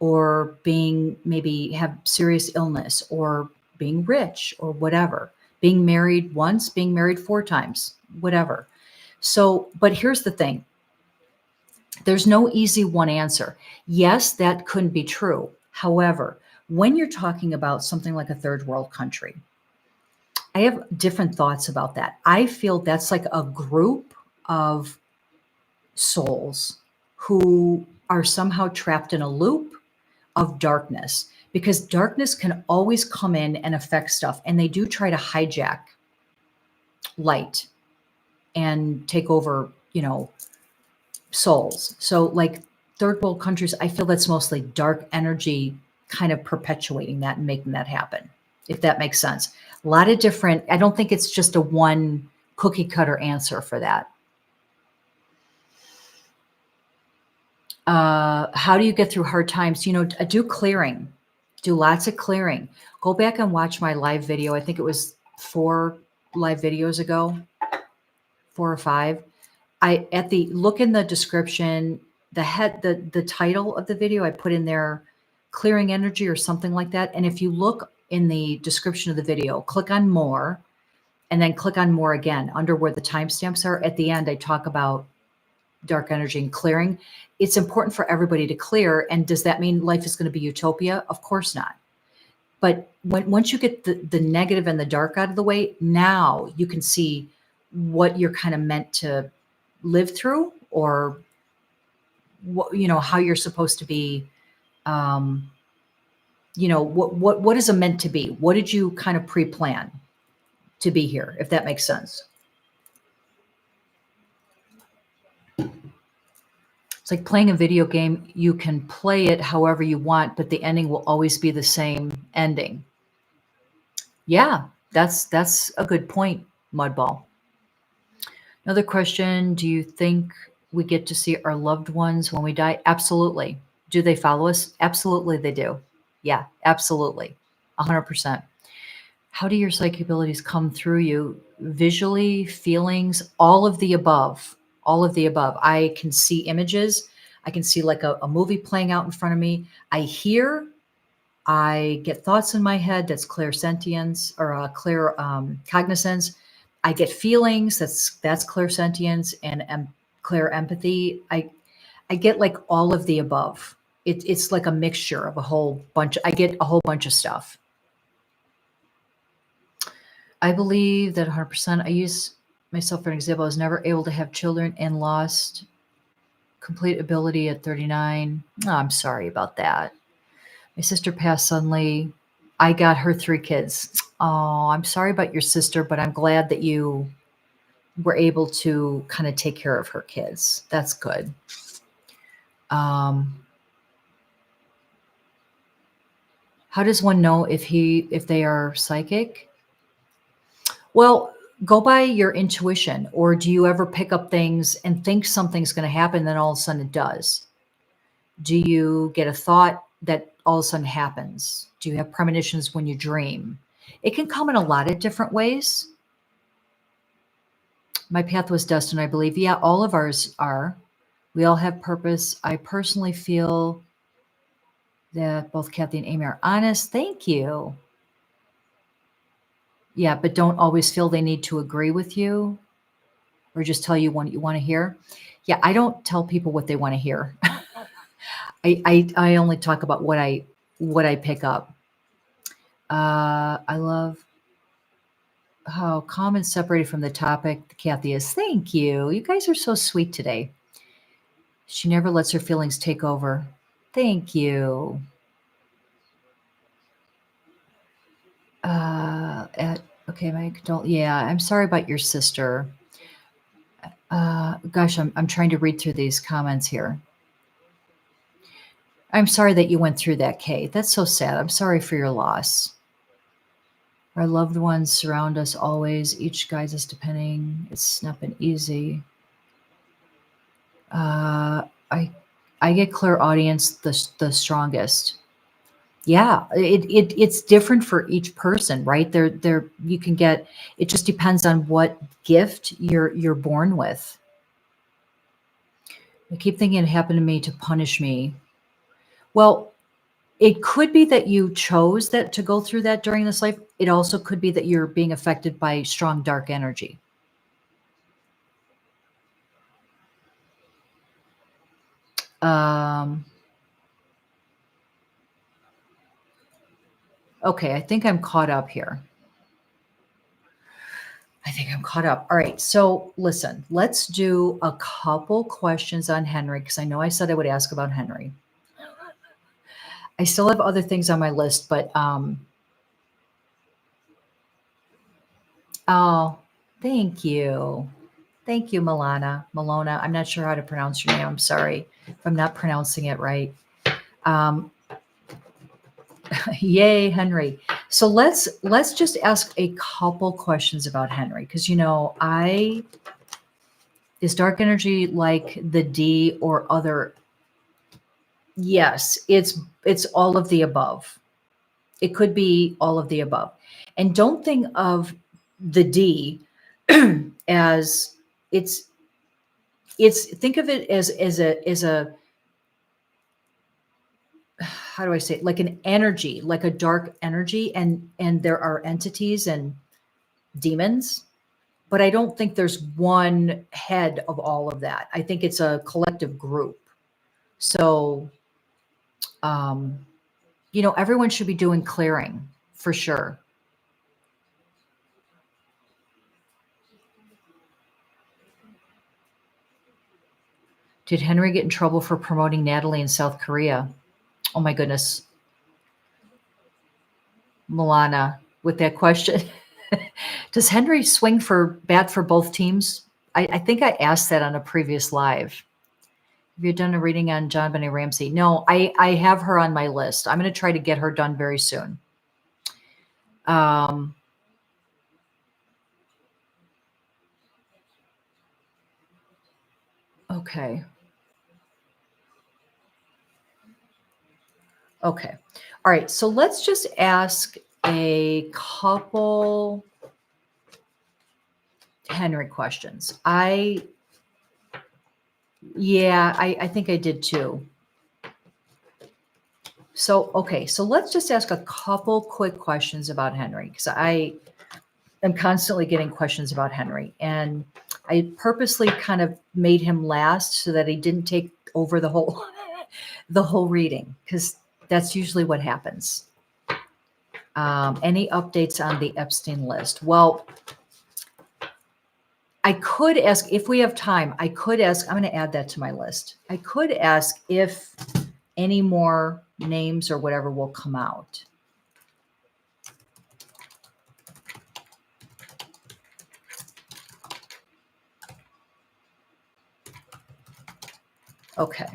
Speaker 1: or being maybe have serious illness, or being rich, or whatever, being married once, being married 4 times, whatever. So, but here's the thing. There's no easy one answer. Yes, that couldn't be true. However, when you're talking about something like a third world country, I have different thoughts about that. I feel that's like a group of souls who are somehow trapped in a loop of darkness, because darkness can always come in and affect stuff. And they do try to hijack light and take over, souls. So, like third world countries, I feel that's mostly dark energy kind of perpetuating that and making that happen, if that makes sense. A lot of different, I don't think it's just a one cookie cutter answer for that. How do you get through hard times? Do clearing, do lots of clearing. Go back and watch my live video. I think it was 4 live videos ago, 4 or 5. Look in the description, the title of the video, I put in there, clearing energy or something like that. And if you look in the description of the video, click on more, and then click on more again under where the timestamps are. At the end, I talk about dark energy and clearing. It's important for everybody to clear. And does that mean life is going to be utopia? Of course not. But once you get the negative and the dark out of the way, now you can see what you're kind of meant to live through, or what, how you're supposed to be, what is it meant to be? What did you kind of pre-plan to be here, if that makes sense? It's like playing a video game. You can play it however you want, but the ending will always be the same ending. Yeah, that's a good point, Mudball. Another question, do you think we get to see our loved ones when we die? Absolutely. Do they follow us? Absolutely they do. Yeah, absolutely. 100%. How do your psychic abilities come through you? Visually, feelings, all of the above. All of the above. I can see images. I can see like a movie playing out in front of me. I hear, I get thoughts in my head. That's clairsentience, or clear cognizance. I get feelings. That's clairsentience and clear empathy. I get like all of the above. It's like a mixture of a whole bunch. I get a whole bunch of stuff. I believe that 100%. I use myself for an example. I was never able to have children and lost complete ability at 39. Oh, I'm sorry about that. My sister passed suddenly. I got her 3 kids. Oh, I'm sorry about your sister, but I'm glad that you were able to kind of take care of her kids. That's good. How does one know if they are psychic? Well, go by your intuition. Or do you ever pick up things and think something's going to happen, then all of a sudden it does? Do you get a thought that all of a sudden happens? Do you have premonitions when you dream? It can come in a lot of different ways. My path was destined, I believe. Yeah, all of ours are. We all have purpose. I personally feel that both Kathy and Amy are honest. Thank you. Yeah, but don't always feel they need to agree with you or just tell you what you want to hear. Yeah, I don't tell people what they want to hear. I only talk about what I pick up. I love how calm and separated from the topic Kathy is. Thank you. You guys are so sweet today. She never lets her feelings take over. Thank you. Okay, yeah, I'm sorry about your sister. Gosh, I'm trying to read through these comments here. I'm sorry that you went through that, Kate. That's so sad. I'm sorry for your loss. Our loved ones surround us always. Each guides us depending. It's not been easy. Uh, I I get clear audience the strongest. Yeah, it's different for each person, right? There you can get. It just depends on what gift you're born with. I keep thinking it happened to me to punish me. Well, it could be that you chose that to go through that during this life. It also could be that you're being affected by strong dark energy. Um, okay, I think I'm caught up here. I think I'm caught up. All right. So listen, let's do a couple questions on Henry because I know I said I would ask about Henry. I still have other things on my list, but oh, thank you. Thank you, Milona. I'm not sure how to pronounce your name. I'm sorry if I'm not pronouncing it right. Um, yay, Henry. So let's just ask a couple questions about Henry because I is dark energy like the D or other. Yes, it's all of the above. It could be all of the above. And don't think of the D as it's think of it as a how do I say it? Like an energy, like a dark energy, and there are entities and demons, but I don't think there's one head of all of that. I think it's a collective group. So um everyone should be doing clearing for sure. Did Henry get in trouble for promoting Natalie in South Korea? Oh my goodness. Milana, with that question. Does Henry swing for bat for both teams? I think I asked that on a previous live. Have you done a reading on John Benet Ramsey? No, I have her on my list. I'm going to try to get her done very soon. Um, okay. Okay. All right. So let's just ask a couple Henry questions. Yeah, I think I did too. So, okay. So let's just ask a couple quick questions about Henry because I am constantly getting questions about Henry. And I purposely kind of made him last so that he didn't take over the whole the whole reading because that's usually what happens. Any updates on the Epstein list? Well, I could ask if we have time. I could ask. I'm going to add that to my list. I could ask if any more names or whatever will come out. Okay.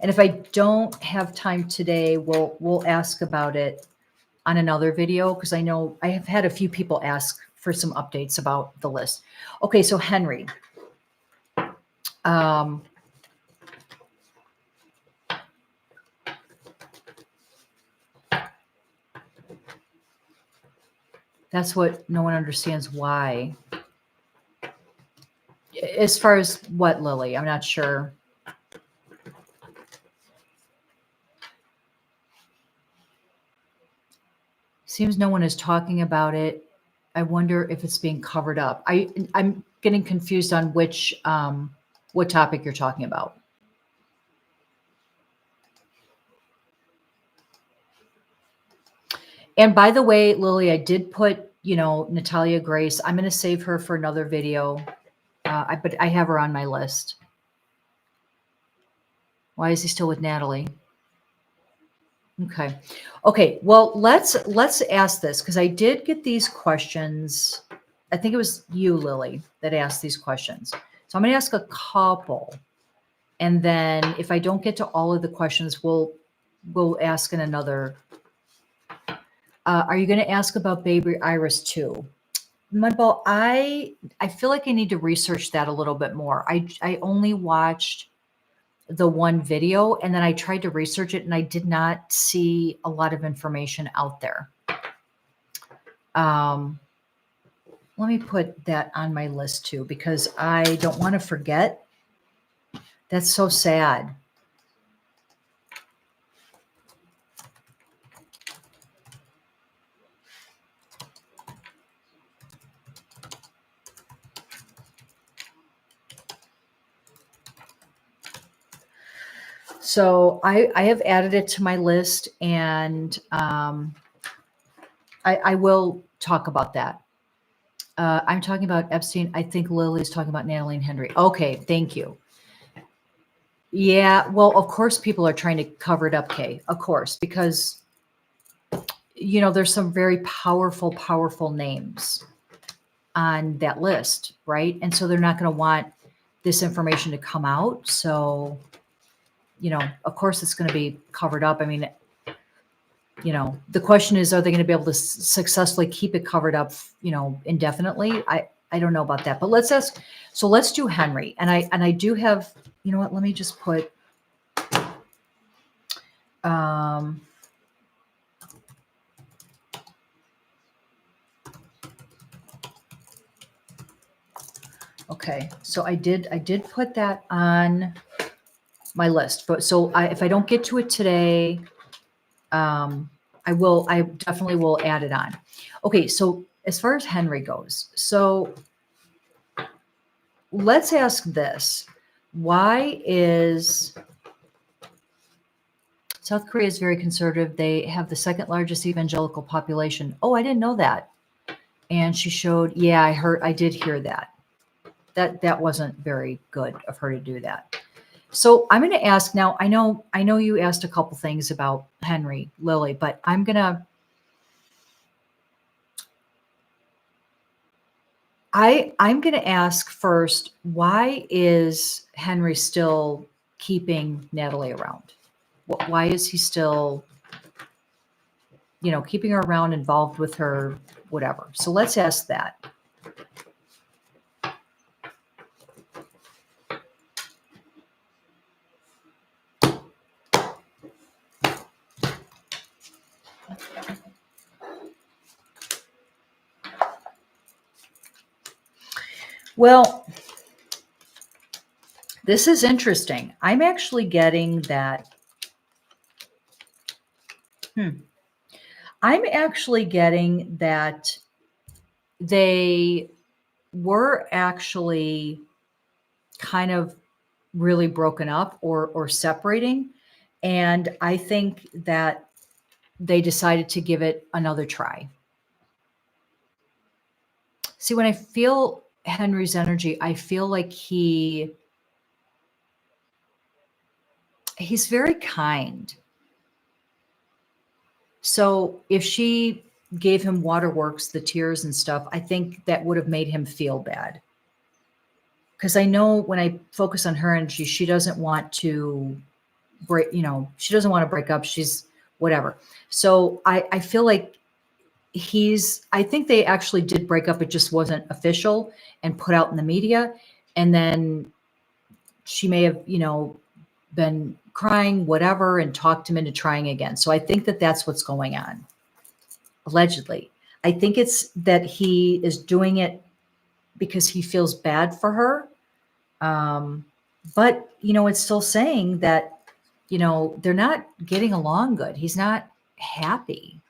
Speaker 1: And if I don't have time today, we'll ask about it on another video because I know I have had a few people ask for some updates about the list. Okay, so Henry. Um, that's what no one understands why. As far as what, Lily? I'm not sure. Seems no one is talking about it. I wonder if it's being covered up. I'm getting confused on which what topic you're talking about. And by the way, Lily, I did put, Natalia Grace. I'm going to save her for another video. But I have her on my list. Why is he still with Natalie? Okay. Okay. Well, let's ask this because I did get these questions. I think it was you, Lily, that asked these questions. So I'm going to ask a couple, and then if I don't get to all of the questions, we'll ask in another. Are you going to ask about Baby Iris too? Mudball, I feel like I need to research that a little bit more. I only watched the one video and then I tried to research it and I did not see a lot of information out there. Let me put that on my list too, because I don't want to forget. That's so sad. So I have added it to my list and I will talk about that. I'm talking about Epstein. I think Lily's talking about Natalie and Henry. Okay, thank you. Yeah, well, of course people are trying to cover it up, Kay. Of course, because there's some very powerful, powerful names on that list, right? And so they're not going to want this information to come out. So, of course it's going to be covered up. I mean, the question is, are they going to be able to successfully keep it covered up, indefinitely? I don't know about that, but let's ask. So let's do Henry. And I do have, you know what, let me just put, okay. So I did put that on my list, but so if I don't get to it today, I definitely will add it on. Okay. So as far as Henry goes, so let's ask this. Why is South Korea is very conservative? They have the second largest evangelical population. Oh, I didn't know that. And she showed, yeah, I did hear that. That wasn't very good of her to do that. So I'm going to ask now. I know you asked a couple things about Henry, Lily, but I'm going to ask first, why is Henry still keeping Natalie around? Why is he still, keeping her around, involved with her, whatever? So let's ask that. Well, this is interesting. I'm actually getting that. I'm actually getting that they were actually kind of really broken up or separating. And I think that they decided to give it another try. See, when I feel Henry's energy, I feel like he's very kind. So if she gave him waterworks, the tears and stuff, I think that would have made him feel bad. Because I know when I focus on her energy, she doesn't want to break, she doesn't want to break up. She's whatever. So I feel like I think they actually did break up. It just wasn't official and put out in the media. And then she may have, been crying, whatever, and talked him into trying again. So I think that that's what's going on. Allegedly. I think it's that he is doing it because he feels bad for her. But, it's still saying that, they're not getting along good. He's not happy.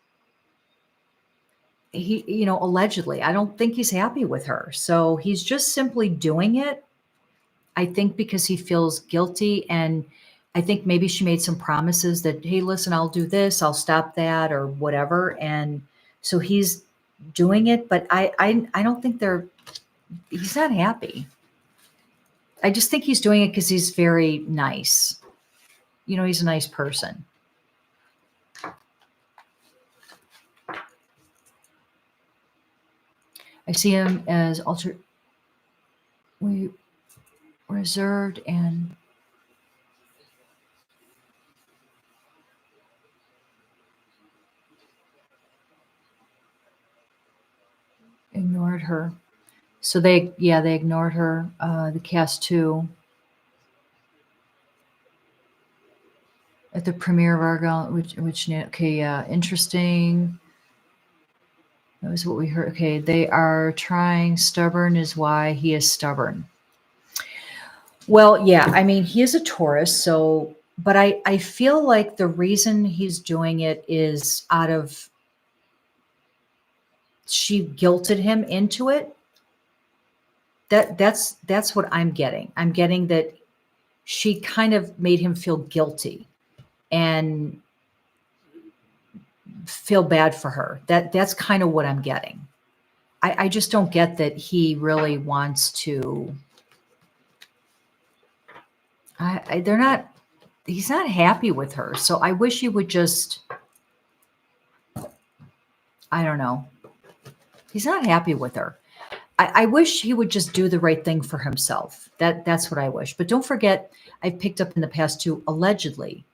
Speaker 1: He, allegedly, I don't think he's happy with her. So he's just simply doing it, I think, because he feels guilty. And I think maybe she made some promises that, hey, listen, I'll do this, I'll stop that, or whatever. And so he's doing it, but I don't think he's not happy. I just think he's doing it because he's very nice. He's a nice person. I see him as we reserved and ignored her. So they ignored her. The cast too. At the premiere of Argyle, interesting. That was what we heard. Okay, they are trying. Stubborn is why he is stubborn. Well, yeah, I mean, he is a Taurus, so, but I feel like the reason he's doing it is out of, she guilted him into it. That's what I'm getting. I'm getting that she kind of made him feel guilty and feel bad for her. That's kind of what I'm getting. I just don't get that he really wants to. He's not happy with her. So I wish he would just, I don't know. He's not happy with her. I wish he would just do the right thing for himself. That's what I wish. But don't forget, I've picked up in the past too, allegedly,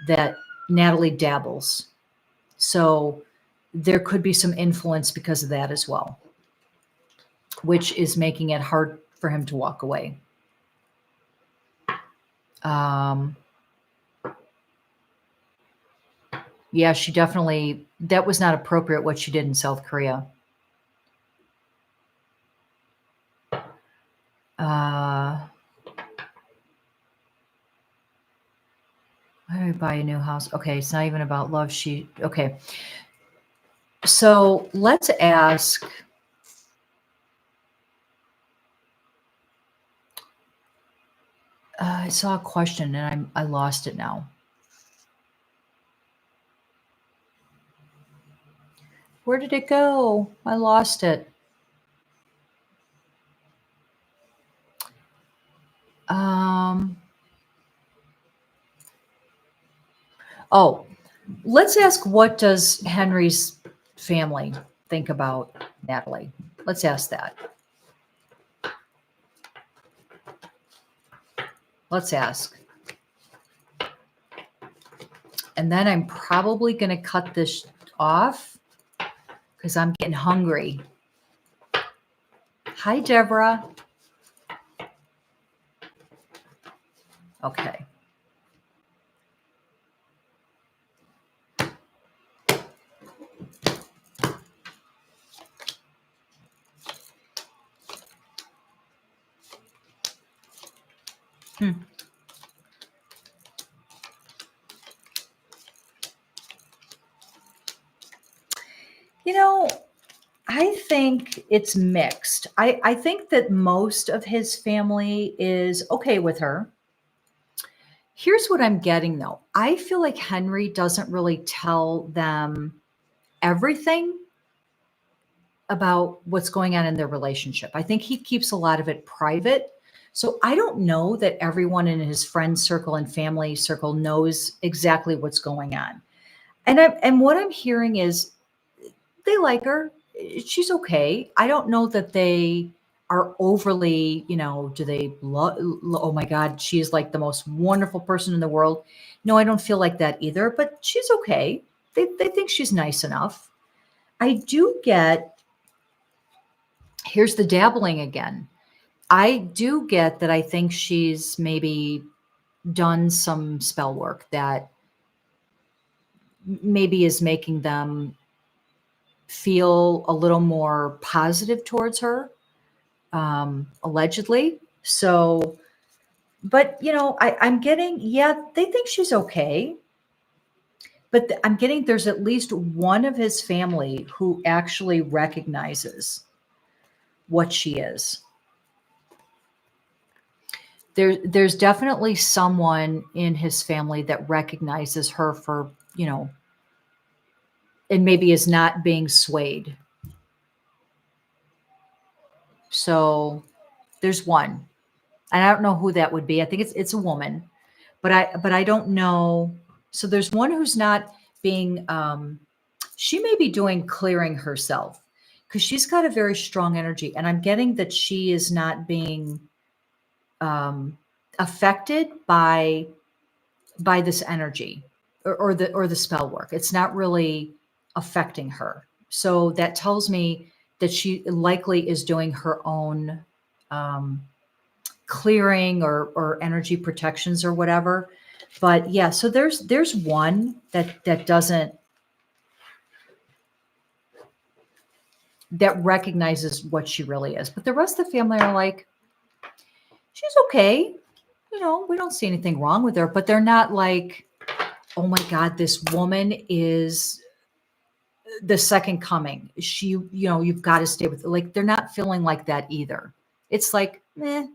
Speaker 1: that Natalie dabbles. So there could be some influence because of that as well, which is making it hard for him to walk away. Yeah, she definitely, that was not appropriate what she did in South Korea. How do I buy a new house? Okay, it's not even about love. Okay. So let's ask. I saw a question and I lost it now. Where did it go? I lost it. Oh, let's ask, what does Henry's family think about Natalie? Let's ask that. Let's ask. And then I'm probably going to cut this off because I'm getting hungry. Hi, Deborah. Okay. You know, I think it's mixed. I think that most of his family is okay with her. Here's what I'm getting though. I feel like Henry doesn't really tell them everything about what's going on in their relationship. I think he keeps a lot of it private. So I don't know that everyone in his friend circle and family circle knows exactly what's going on. And what I'm hearing is they like her. She's okay. I don't know that they are overly, do they love, oh my God, she's like the most wonderful person in the world. No, I don't feel like that either, but she's okay. They think she's nice enough. I do get, here's the dabbling again. I do get that I think she's maybe done some spell work that maybe is making them feel a little more positive towards her, allegedly. So, but I'm getting, they think she's okay. But I'm getting, there's at least one of his family who actually recognizes what she is. There's definitely someone in his family that recognizes her for, and maybe is not being swayed. So there's one. And I don't know who that would be. I think it's a woman, but I don't know. So there's one who's not being, she may be doing clearing herself, because she's got a very strong energy, and I'm getting that she is not being affected by this energy or the spell work. It's not really affecting her. So that tells me that she likely is doing her own clearing or energy protections or whatever. But yeah, so there's one that doesn't, that recognizes what she really is. But the rest of the family are like, she's okay. You know, we don't see anything wrong with her, but they're not like, oh my God, this woman is the second coming. She, you know, you've got to stay with her. Like, they're not feeling like that either. It's like, she's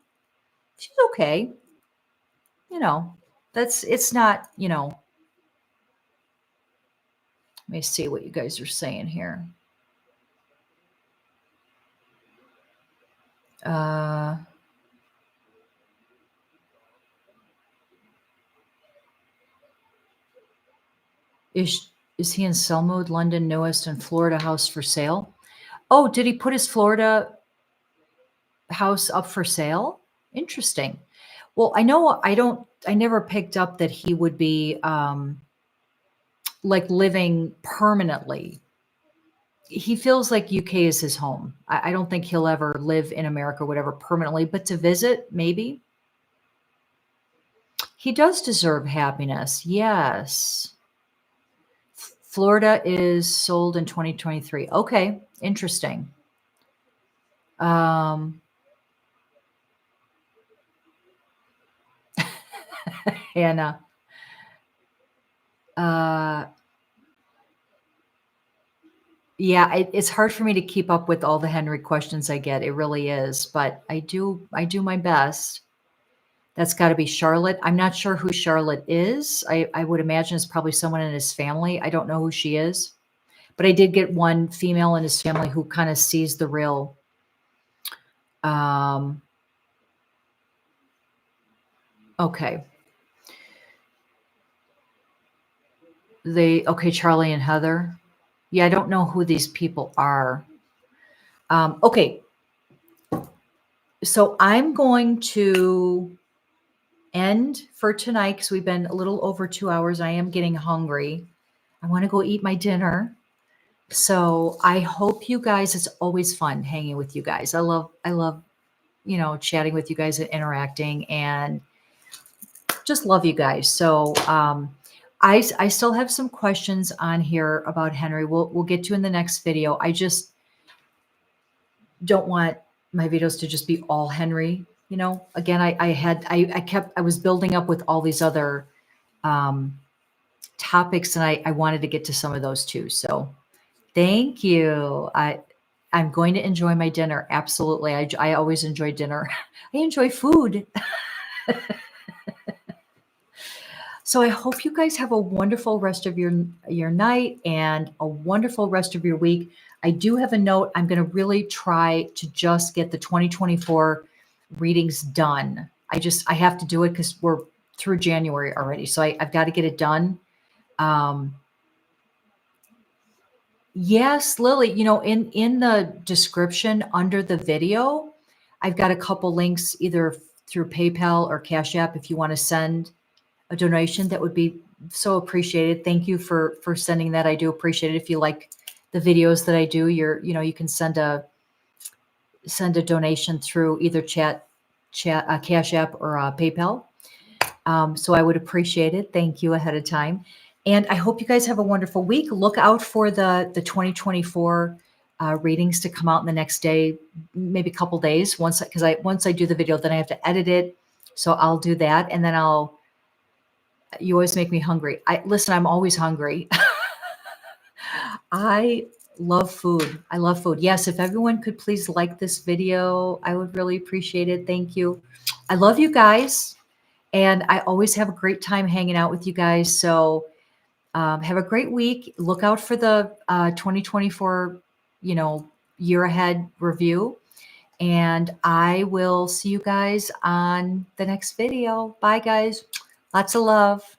Speaker 1: okay. You know, it's not, you know, let me see what you guys are saying here. Is he in sell mode? London newest and Florida house for sale. Oh, did he put his Florida house up for sale? Interesting. Well, I know I never picked up that he would be like living permanently. He feels like UK is his home. I don't think he'll ever live in America or whatever permanently, but to visit, maybe. He does deserve happiness. Yes. Florida is sold in 2023. Okay, interesting. Hannah. Yeah, it's hard for me to keep up with all the Henry questions I get. It really is, but I do my best. That's got to be Charlotte. I'm not sure who Charlotte is. I would imagine it's probably someone in his family. I don't know who she is, but I did get one female in his family who kind of sees the real. Okay. Okay, Charlie and Heather. Yeah, I don't know who these people are. Okay. So I'm going to end for tonight because we've been a little over 2 hours. I am getting hungry. I want to go eat my dinner. So I hope you guys, it's always fun hanging with you guys. I love, you know, chatting with you guys and interacting, and just love you guys. So I still have some questions on here about Henry. We'll get to in the next video. I just don't want my videos to just be all Henry. You know, again, I was building up with all these other topics, and I wanted to get to some of those too. So thank you. I'm going to enjoy my dinner. Absolutely. I always enjoy dinner. I enjoy food. So I hope you guys have a wonderful rest of your night and a wonderful rest of your week. I do have a note. I'm going to really try to just get the 2024 readings done. I have to do it because we're through January already. So I've got to get it done. Yes, Lily, you know, in the description under the video, I've got a couple links either through PayPal or Cash App if you want to send a donation. That would be so appreciated. Thank you for sending that. I do appreciate it. If you like the videos that I do, you can send a donation through either Cash App or PayPal. So I would appreciate it. Thank you ahead of time. And I hope you guys have a wonderful week. Look out for the 2024 readings to come out in the next day, maybe a couple days. Once I do the video, then I have to edit it. So I'll do that, and then you always make me hungry. Listen, I'm always hungry. I love food. I love food. Yes, if everyone could please like this video, I would really appreciate it. Thank you. I love you guys, and I always have a great time hanging out with you guys. So have a great week. Look out for the 2024, year ahead review. And I will see you guys on the next video. Bye, guys. Lots of love.